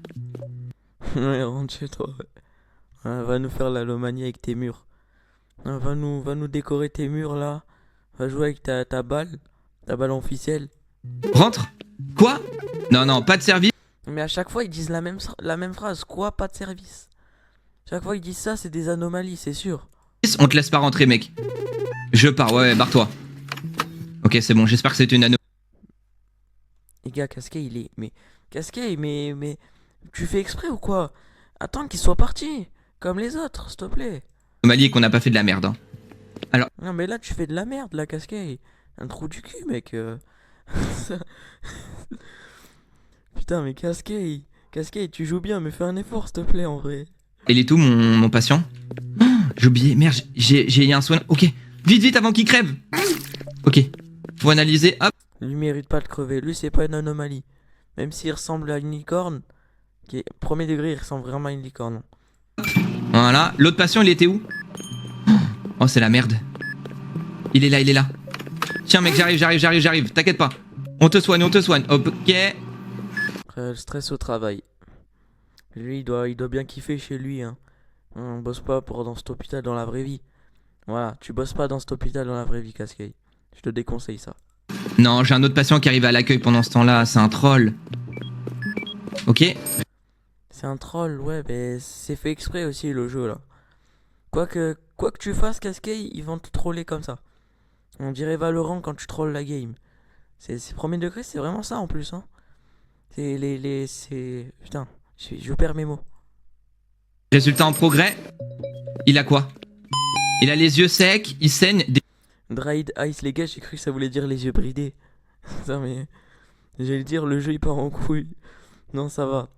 Ouais, rentre chez toi. Ouais, va nous faire l'allomanie avec tes murs. Ouais, va nous décorer tes murs là. Va jouer avec ta balle. Ta balle en ficelle. Rentre. Quoi? Non, non, pas de service. Mais à chaque fois, ils disent la même phrase. Quoi, pas de service? Chaque fois qu'ils disent ça, c'est des anomalies, c'est sûr. On te laisse pas rentrer, mec. Je pars, ouais, ouais, barre-toi. Ok, c'est bon, j'espère que c'est une anomalie. Les gars, Cascade, il est... Mais... Cascade, mais... Tu fais exprès ou quoi? Attends qu'il soit parti. Comme les autres, s'il te plaît. Anomalie et qu'on n'a pas fait de la merde. Hein. Alors... Non, mais là, tu fais de la merde, là, Cascade. Un trou du cul, mec. Putain, mais Cascade... Cascade, tu joues bien, mais fais un effort, s'il te plaît, en vrai. Il est où, mon patient? Oh, j'ai oublié, merde, j'ai un soin... Ok, vite, vite, avant qu'il crève. Ok, faut analyser, hop. Lui mérite pas de crever, lui c'est pas une anomalie. Même s'il ressemble à une licorne, qui est premier degré, il ressemble vraiment à une licorne. Voilà, l'autre patient il était où? Oh c'est la merde. Il est là, il est là. Tiens mec, j'arrive, t'inquiète pas. On te soigne, ok. Le stress au travail. Lui il doit bien kiffer chez lui, hein. On bosse pas dans cet hôpital dans la vraie vie. Voilà, tu bosses pas dans cet hôpital dans la vraie vie, Cascade. Je te déconseille ça. Non, j'ai un autre patient qui arrive à l'accueil pendant ce temps-là, c'est un troll. Ok. C'est un troll, ouais, mais c'est fait exprès aussi le jeu là. Quoi que tu fasses, Cascade, ils vont te troller comme ça. On dirait Valorant quand tu trolls la game. C'est premier degré, c'est vraiment ça en plus, hein. C'est... Putain, je perds mes mots. Résultat en progrès. Il a quoi? Il a les yeux secs, il saigne. Dried Ice, les gars, j'ai cru que ça voulait dire les yeux bridés. Putain, mais... J'allais dire le jeu il part en couille. Non, ça va,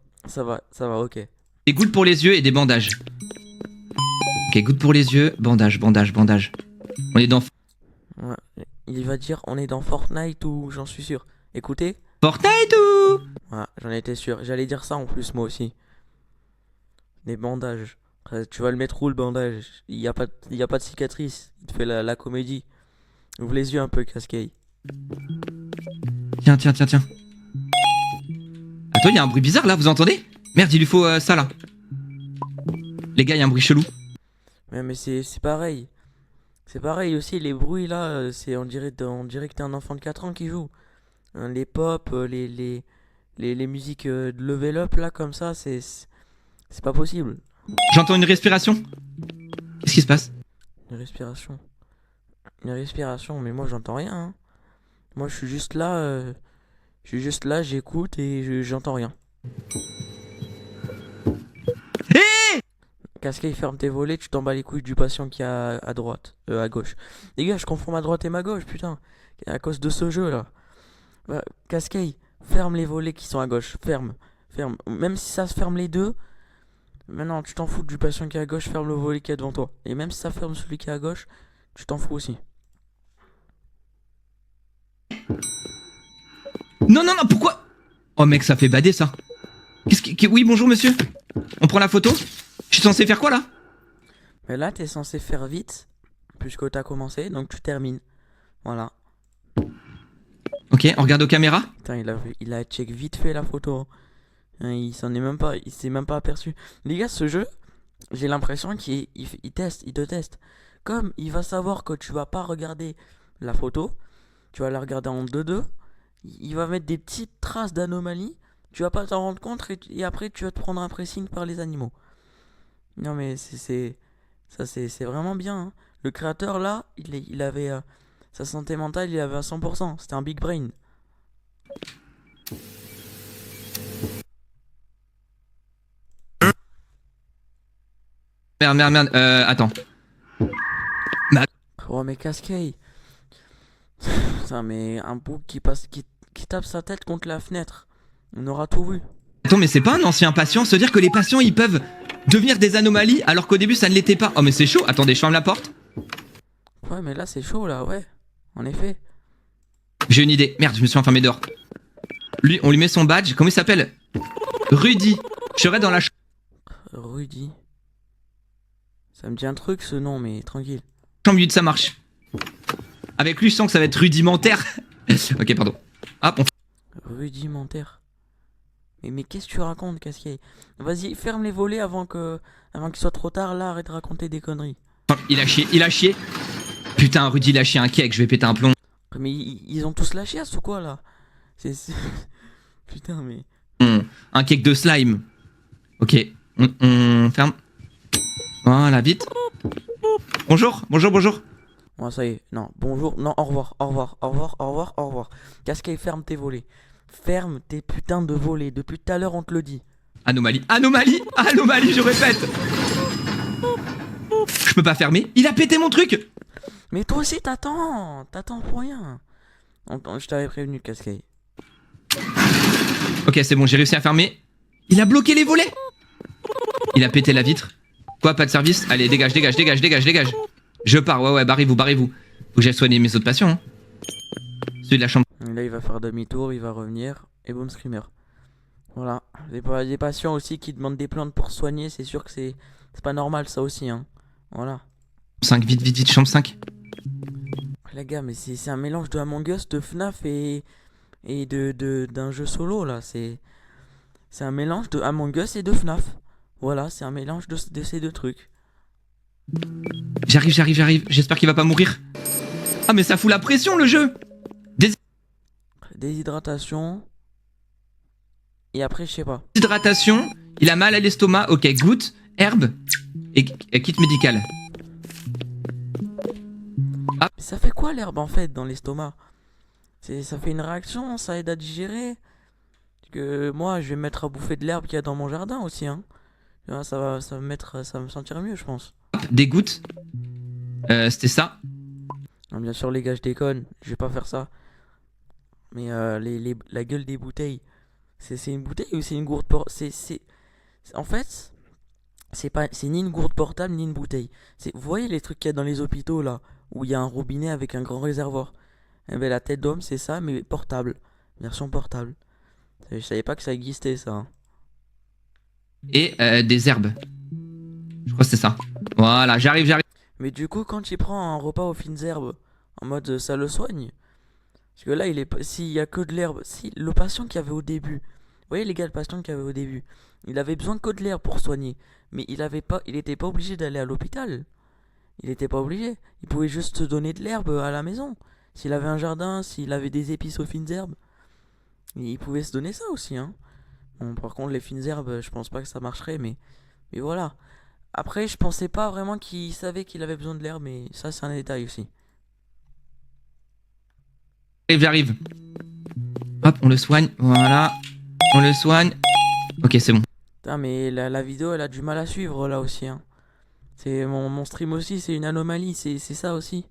ok. Des gouttes pour les yeux et des bandages. Ok, gouttes pour les yeux, bandage. On est dans... Ouais, il va dire on est dans Fortnite ou j'en suis sûr. Écoutez. Fortnite ou... Voilà, j'en étais sûr. J'allais dire ça en plus, moi aussi. Des bandages. Après, tu vas le mettre où le bandage? Il y a pas de cicatrice. Il te fait la comédie. Ouvre les yeux un peu, Cascade. Tiens. Attends, il y a un bruit bizarre là, vous entendez? Merde, il lui faut ça là. Les gars, il y a un bruit chelou. Mais c'est pareil. C'est pareil aussi, les bruits là, on dirait que t'es un enfant de 4 ans qui joue. Hein, les pop, les musiques de level up là comme ça, c'est pas possible. J'entends une respiration. Qu'est-ce qui se passe? Une respiration, mais moi j'entends rien, hein. Moi je suis juste là, j'écoute et j'entends rien. Hé! Cascade, ferme tes volets, tu t'en bats les couilles du patient qui est à droite, à gauche. Les gars, je confonds ma droite et ma gauche, putain. À cause de ce jeu là. Bah, Cascade, ferme les volets qui sont à gauche, ferme. Même si ça se ferme les deux, maintenant tu t'en fous du patient qui est à gauche, ferme le volet qui est devant toi. Et même si ça ferme celui qui est à gauche, tu t'en fous aussi. Non, non, non, pourquoi? Oh mec, ça fait bader ça. Oui, bonjour monsieur. On prend la photo? Je suis censé faire quoi là? Mais là, t'es censé faire vite, puisque t'as commencé, donc tu termines. Voilà. Ok, on regarde aux caméras. Putain, il a check vite fait la photo. Hein, il s'est même pas aperçu. Les gars, ce jeu, j'ai l'impression il teste, il te teste. Comme il va savoir que tu vas pas regarder la photo, tu vas la regarder en 2-2, il va mettre des petites traces d'anomalie, tu vas pas t'en rendre compte et après tu vas te prendre un pressing par les animaux. Non mais c'est vraiment bien. Hein. Le créateur là, il avait sa santé mentale, il avait à 100%. C'était un big brain. Merde, merde, merde. Attends. Oh mais Cascade. Putain mais un bouc qui tape sa tête contre la fenêtre. On aura tout vu. Attends, mais c'est pas un ancien patient se dire que les patients ils peuvent devenir des anomalies alors qu'au début ça ne l'était pas. Oh mais c'est chaud. Attendez, je ferme la porte. Ouais mais là c'est chaud là, ouais. En effet. J'ai une idée. Merde, je me suis enfermé dehors. Lui, on lui met son badge. Comment il s'appelle? Rudy. Je serai dans la Rudy. Ça me dit un truc ce nom mais tranquille. chambre 8, ça marche. Avec lui, je sens que ça va être rudimentaire. Ok, pardon. Hop, Rudimentaire. Mais qu'est-ce que tu racontes, Cascade? Vas-y, ferme les volets avant qu'il soit trop tard. Là, arrête de raconter des conneries. Il a chié, il a chié. Putain, Rudy, il a chié un cake, je vais péter un plomb. Mais ils ont tous la chiasse ou quoi là? C'est... Putain, mais. Un cake de slime. Ok, on ferme. Voilà, vite. Bonjour, bonjour, bonjour. Bon, ça y est. Non, bonjour. Non, au revoir, au revoir, au revoir, au revoir, au revoir. Cascade, ferme tes volets. Ferme tes putains de volets. Depuis tout à l'heure, on te le dit. Anomalie, anomalie, anomalie, je répète. Je peux pas fermer. Il a pété mon truc. Mais toi aussi, t'attends. T'attends pour rien. Je t'avais prévenu, Cascade. Ok, c'est bon, j'ai réussi à fermer. Il a bloqué les volets. Il a pété la vitre. Quoi, pas de service? Allez, dégage, dégage, dégage, dégage, dégage. Je pars, ouais, barrez-vous, barrez-vous. Faut que j'aille soigner mes autres patients. Hein. Celui de la chambre. Là, il va faire demi-tour, il va revenir. Et boom, screamer. Voilà. Des patients aussi qui demandent des plantes pour soigner, c'est sûr que c'est pas normal, ça aussi. Hein. Voilà. 5, vite, vite, vite, chambre 5. Les gars, mais c'est un mélange de Among Us, de FNAF et d'un jeu solo, là. C'est un mélange de Among Us et de FNAF. Voilà, c'est un mélange de ces deux trucs. J'arrive, j'arrive, j'arrive. J'espère qu'il va pas mourir. Ah, mais ça fout la pression, le jeu. Déshydratation. Et après, je sais pas. Déshydratation. Il a mal à l'estomac. Ok, goutte, herbe et kit médical. Ah. Mais ça fait quoi l'herbe en fait dans l'estomac? Ça fait une réaction, ça aide à digérer. Parce que moi, je vais me mettre à bouffer de l'herbe qu'il y a dans mon jardin aussi. Hein. Ça va me sentir mieux, je pense. Des gouttes. C'était ça. Non, bien sûr, les gars, je déconne. Je vais pas faire ça. Mais la gueule des bouteilles. C'est une bouteille ou c'est une gourde portable? En fait, c'est ni une gourde portable ni une bouteille. Vous voyez les trucs qu'il y a dans les hôpitaux là, où il y a un robinet avec un grand réservoir. Eh ben la tête d'homme c'est ça, mais portable, version portable. Je savais pas que ça existait ça. Hein. Et des herbes. Je crois que c'est ça. Voilà, j'arrive, j'arrive. Mais du coup, quand il prend un repas aux fines herbes, en mode ça le soigne. Parce que là, s'il y a que de l'herbe, si le patient qu'il y avait au début, vous voyez les gars, le patient qu'il y avait au début, il avait besoin que de l'herbe pour soigner, mais il était pas obligé d'aller à l'hôpital. Il était pas obligé. Il pouvait juste se donner de l'herbe à la maison. S'il avait un jardin, s'il avait des épices aux fines herbes, il pouvait se donner ça aussi. Hein. Bon, par contre, les fines herbes, je pense pas que ça marcherait, mais voilà. Après, je pensais pas vraiment qu'il savait qu'il avait besoin de l'herbe, mais ça, c'est un détail aussi. J'arrive. Hop, on le soigne. Voilà. On le soigne. Ok, c'est bon. Putain, mais la vidéo, elle a du mal à suivre là aussi. Hein. C'est mon stream aussi, c'est une anomalie, c'est ça aussi.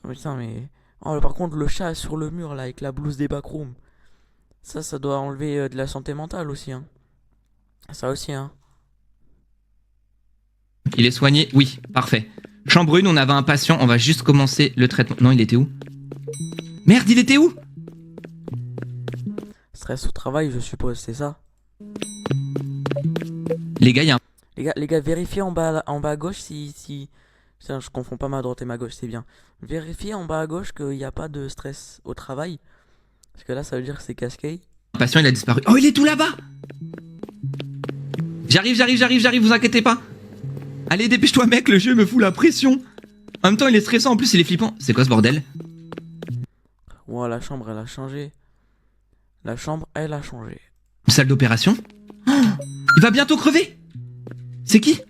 Putain, mais. Oh, par contre, le chat sur le mur là, avec la blouse des backrooms. Ça doit enlever de la santé mentale aussi. Hein. Ça aussi, hein. Il est soigné? Oui, parfait. Chambre 1, on avait un patient, on va juste commencer le traitement. Non, il était où? Merde, il était où? Stress au travail, je suppose, c'est ça. Les gars, il y a un... Les gars, vérifiez en bas à gauche si... Tiens, je confonds pas ma droite et ma gauche, c'est bien. Vérifiez en bas à gauche qu'il n'y a pas de stress au travail. Parce que là, ça veut dire que c'est Cascade. patient, il a disparu. Oh, il est tout là-bas! J'arrive, vous inquiétez pas. Allez, dépêche-toi, mec, le jeu me fout la pression. En même temps, il est stressant, en plus, il est flippant. C'est quoi ce bordel? Wow, la chambre, elle a changé. La chambre, elle a changé. Une salle d'opération? Oh, il va bientôt crever! C'est qui?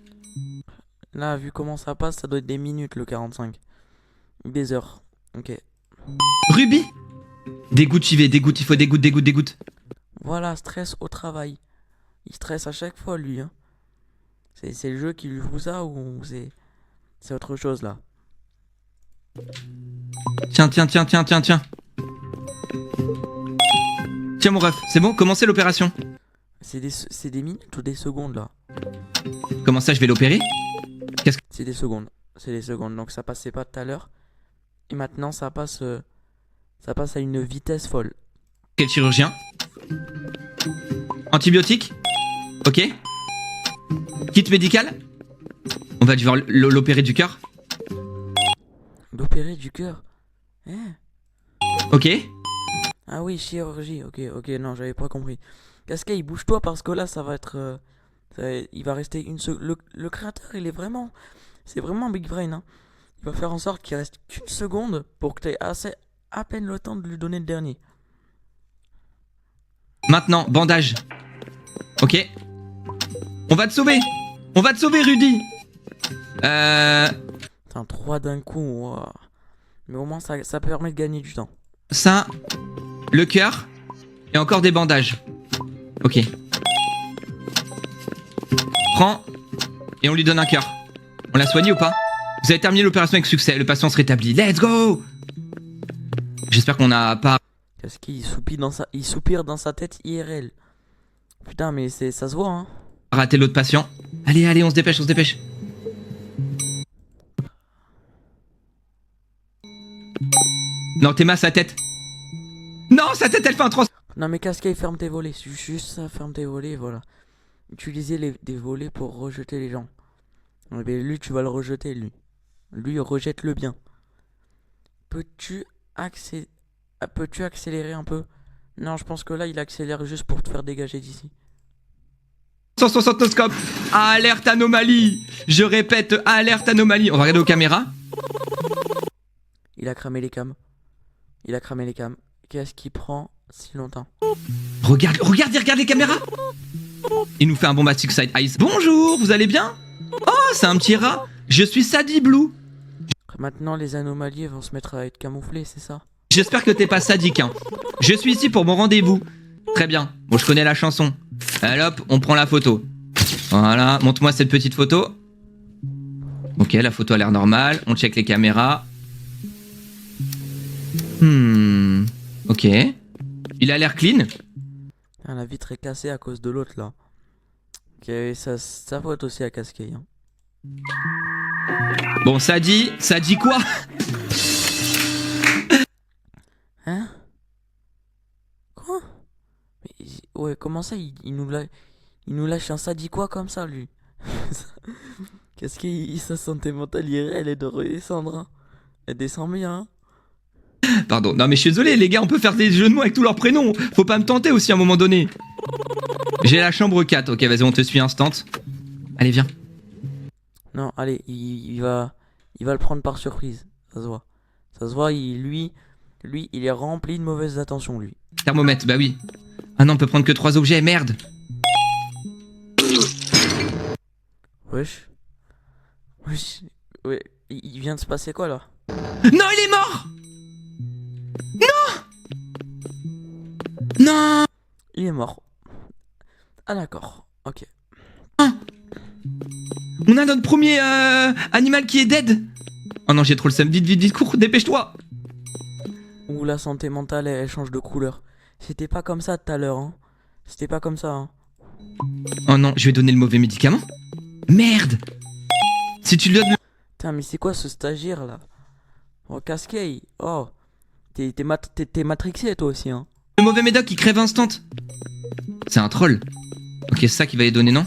Là, vu comment ça passe, ça doit être des minutes, le 45. Des heures. Ok. Ruby? Dégoûte, j'y vais, dégoûte, il faut dégoûte. Voilà, stress au travail. Il stresse à chaque fois, lui. Hein. C'est le jeu qui lui fout ça ou c'est autre chose, là? Tiens. Tiens, mon ref, c'est bon? Commencez l'opération. C'est des minutes ou des secondes, là? Comment ça, je vais l'opérer? C'est des secondes. C'est des secondes. Donc ça passait pas tout à l'heure. Et maintenant, ça passe à une vitesse folle. Quel chirurgien? Antibiotique? Ok. Kit médical? On va devoir l'opérer du cœur. L'opérer du cœur. Eh. Ok. Ah oui, chirurgie. Ok, non, j'avais pas compris. Cascade, bouge-toi parce que là, ça va être... il va rester une seconde. Le créateur, il est vraiment... C'est vraiment Big Brain. Hein. Il va faire en sorte qu'il reste qu'une seconde pour que tu aies à peine le temps de lui donner le dernier. Maintenant, bandage. Ok. On va te sauver, Rudy. Putain, 3 d'un coup. Wow. Mais au moins, ça permet de gagner du temps. Ça, le cœur et encore des bandages. Ok. Prends et on lui donne un cœur. On l'a soigné ou pas? Vous avez terminé l'opération avec succès, le patient se rétablit. Let's go! J'espère qu'on n'a pas... Qu'est-ce qu'il soupire dans sa tête IRL. Putain, mais ça se voit, hein. raté l'autre patient. Allez, on se dépêche. Non, Théma, sa tête. Non, sa tête, elle fait un trans... Non, mais Cascade, ferme tes volets. Juste ça, ferme tes volets, voilà. Utilisez des volets pour rejeter les gens. Mais lui, tu vas le rejeter, lui. Lui, rejette-le bien. Peux-tu accélérer un peu? Non, je pense que là, il accélère juste pour te faire dégager d'ici. 160 noscope. Alerte anomalie. Je répète, alerte anomalie. On va regarder aux caméras. Il a cramé les cams. Qu'est-ce qui prend si longtemps? Regarde les caméras. Il nous fait un bombastic side eyes. Bonjour, vous allez bien? Oh, c'est un petit rat. Je suis Sadie Blue. Maintenant, les anomalies vont se mettre à être camouflés, c'est ça? J'espère que t'es pas sadique, hein. Je suis ici pour mon rendez-vous. Très bien. Bon, je connais la chanson. Allez hop, on prend la photo. Voilà, montre-moi cette petite photo. Ok, la photo a l'air normale. On check les caméras. Ok. Il a l'air clean. Ah, la vitre est cassée à cause de l'autre, là. Ok, ça faute aussi à Cascade. Hein. Bon, ça dit quoi? Hein? Quoi? Mais, ouais, comment ça, il nous lâche un ça dit quoi comme ça, lui? Qu'est-ce qu'il sa santé mentale IRL est de redescendre, hein? Elle descend bien, hein? Pardon, non mais je suis désolé les gars, on peut faire des jeux de mots avec tous leurs prénoms. Faut pas me tenter aussi à un moment donné. J'ai la chambre 4, ok vas-y on te suit instant. Allez viens. Non, allez, il va le prendre par surprise, ça se voit. Ça se voit, lui, il est rempli de mauvaises attentions, lui. Thermomètre, bah oui. Ah non, on peut prendre que 3 objets, merde. Wesh. Ouais, il vient de se passer quoi, là? Non, il est mort. Non. Il est mort. Ah d'accord, ok. Ah. On a notre premier animal qui est dead. Oh non, j'ai trop le seum. Vite, cours, dépêche-toi. Ouh, la santé mentale, elle change de couleur. C'était pas comme ça tout à l'heure, hein. C'était pas comme ça, hein. Oh non, je vais donner le mauvais médicament. Merde. Si tu lui donnes... Putain, mais c'est quoi ce stagiaire, là? Oh, Cascade. Oh. T'es matrixé toi aussi, hein. Le mauvais médoc, il crève instant. C'est un troll. Ok, c'est ça qui va les donner, non?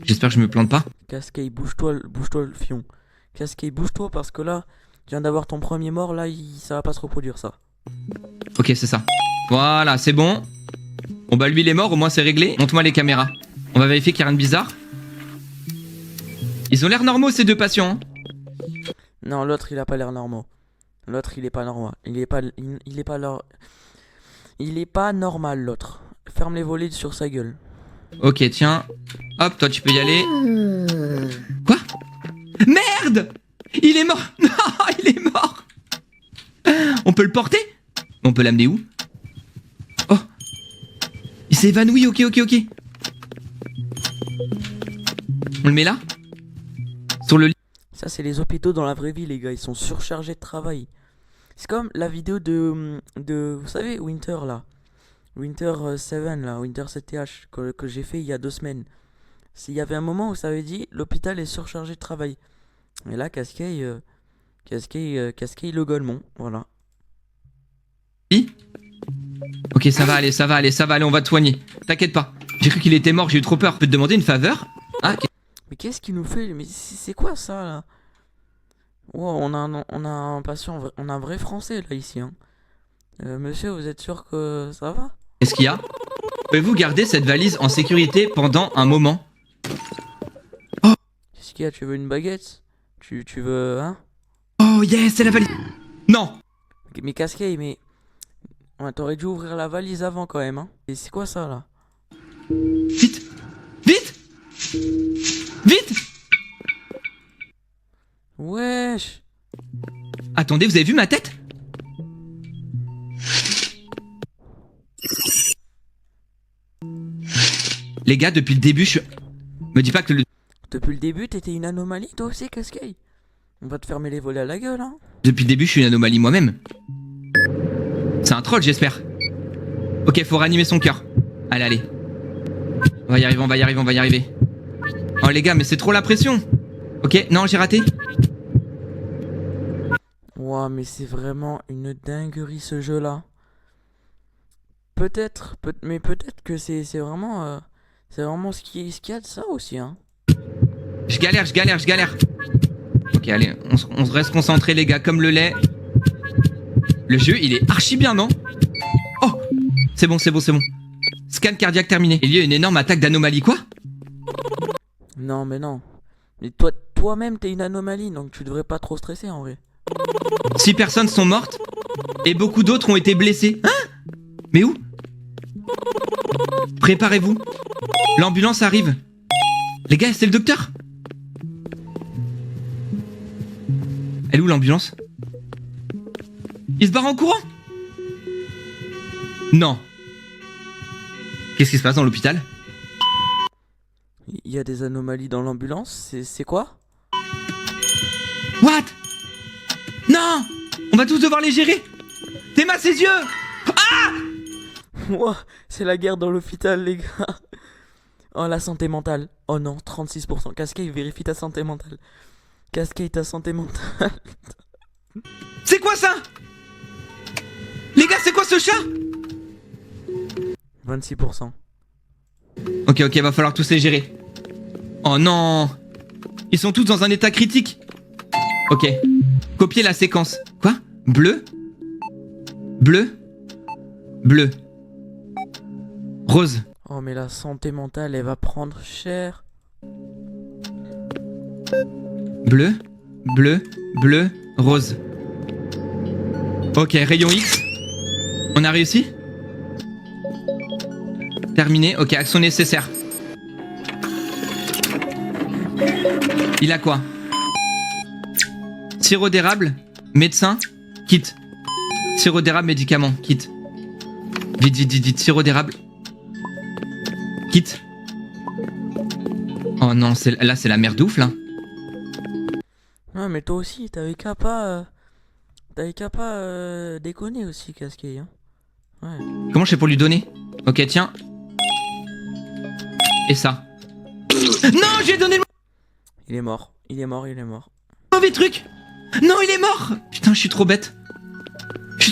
J'espère que je me plante pas. Cascade, bouge-toi le fion. Cascade, bouge-toi parce que là, tu viens d'avoir ton premier mort, là, ça va pas se reproduire, ça. Ok, c'est ça. Voilà, c'est bon. Bon bah lui il est mort, au moins c'est réglé. Montre-moi les caméras. On va vérifier qu'il n'y a rien de bizarre. Ils ont l'air normaux ces deux patients. Hein. Non, l'autre il a pas l'air normal. L'autre il est pas normal. Il est pas normal l'autre. Ferme les volets sur sa gueule. Ok, tiens. Hop, toi tu peux y aller. Quoi? Merde! Il est mort! Non, il est mort! On peut le porter? On peut l'amener où? Oh! Il s'est évanoui, ok. On le met là? Sur le lit? Ça c'est les hôpitaux dans la vraie vie les gars, ils sont surchargés de travail. C'est comme la vidéo de vous savez, Winter là. Winter 7 là, Winter 7TH que j'ai fait il y a 2 semaines. Il y avait un moment où ça avait dit l'hôpital est surchargé de travail. Et là, Cascade le Golemont, voilà. Ok, ça va aller, on va te soigner. T'inquiète pas. J'ai cru qu'il était mort, j'ai eu trop peur. Je peux te demander une faveur? Ah, mais qu'est-ce qu'il nous fait? Mais c'est quoi ça là? Wow, on a un patient, on a un vrai français là ici. Hein. Monsieur, vous êtes sûr que ça va? qu'est-ce qu'il y a? Pouvez-vous garder cette valise en sécurité pendant un moment? Qu'est-ce qu'il y a? Tu veux une baguette? Tu veux, hein? Oh yes, c'est la valise. Non. Mais Cascade, mais... Ouais, t'aurais dû ouvrir la valise avant quand même, hein? Et c'est quoi ça là? Vite! Wesh! Attendez, vous avez vu ma tête? Les gars, depuis le début, me dis pas que le... Depuis le début, t'étais une anomalie toi aussi, Cascade? On va te fermer les volets à la gueule, hein? Depuis le début, je suis une anomalie moi-même. C'est un troll, j'espère. Ok, faut réanimer son cœur. Allez. On va y arriver. Oh les gars, mais c'est trop la pression. Ok, non, j'ai raté. Ouah, mais c'est vraiment une dinguerie ce jeu-là. Peut-être que c'est vraiment ce qu'il y a de ça aussi, hein. Je galère. Ok, allez, on reste concentré les gars, comme le lait. Le jeu, il est archi bien, non? Oh, c'est bon. Scan cardiaque terminé. Il y a une énorme attaque d'anomalie, quoi? Non, mais non. Mais toi-même, t'es une anomalie, donc tu devrais pas trop stresser en vrai. 6 personnes sont mortes et beaucoup d'autres ont été blessées. Hein? Mais où? Préparez-vous. L'ambulance arrive. Les gars, c'est le docteur. Elle est où l'ambulance? Il se barre en courant? Non. Qu'est-ce qui se passe dans l'hôpital? Il y a des anomalies dans l'ambulance, c'est quoi? What? Non! On va tous devoir les gérer! Théma ses yeux! Ah! Ouah, c'est la guerre dans l'hôpital, les gars. Oh, la santé mentale. Oh non, 36%. Cascade, vérifie ta santé mentale. Cascade, ta santé mentale. C'est quoi ça? Les gars, c'est quoi ce chat? 26%. Ok, va falloir tous les gérer. Oh non! Ils sont tous dans un état critique. Ok. Copier la séquence. Quoi? Bleu? Rose. Oh, mais la santé mentale, elle va prendre cher. Bleu, rose. Ok, rayon X. On a réussi? Terminé. Ok, action nécessaire. Il a quoi? Sirop d'érable, médecin, kit. Sirop d'érable, médicament, kit. Vite. Sirop d'érable. Kit. Oh non, là c'est la merde ouf là. Ouais, mais toi aussi, t'avais qu'à pas déconner aussi, Cascade. Hein. Ouais. Comment je fais pour lui donner? Ok, tiens. Et ça. Non, j'ai donné le Il est mort. mauvais truc. Non, il est mort. Putain, je suis trop bête.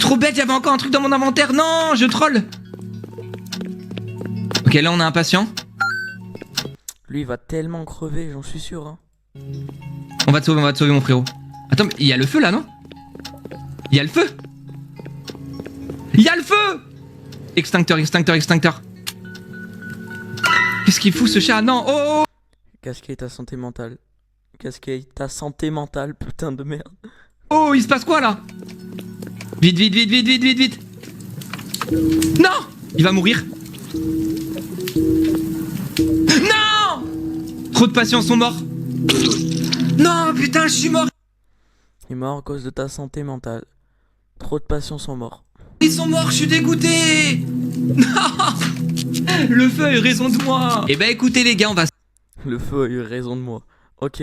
suis trop bête, j'avais encore un truc dans mon inventaire. Non, je troll. Ok, là on a un patient. Lui, il va tellement crever, j'en suis sûr. Hein. On va te sauver mon frérot. Attends, mais il y a le feu là, non? Il y a le feu. Il y a le feu. Extincteur. Qu'est-ce qu'il fout ce chat? Non, oh. Cascade ta santé mentale. Cascade ta santé mentale, putain de merde. Oh, il se passe quoi là? Vite. Non. Il va mourir. Non. Trop de patients sont morts. Non, putain, je suis mort. Il est mort à cause de ta santé mentale. Trop de patients sont morts. Ils sont morts, je suis dégoûté. Non. Le feu a eu raison de moi. Eh ben écoutez les gars, on va... Le feu a eu raison de moi. Ok,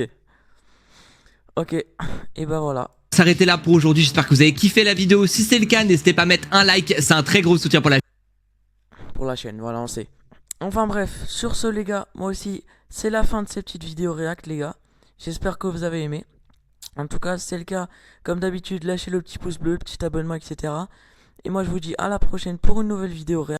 et bah voilà. s'arrêter là pour aujourd'hui. J'espère que vous avez kiffé la vidéo. Si c'est le cas, n'hésitez pas à mettre un like. C'est un très gros soutien pour la chaîne. Voilà, on sait. Enfin bref, sur ce les gars, moi aussi, c'est la fin de ces petites vidéos réact les gars. J'espère que vous avez aimé. En tout cas, si c'est le cas, comme d'habitude, lâchez le petit pouce bleu, le petit abonnement, etc. Et moi je vous dis à la prochaine pour une nouvelle vidéo réact.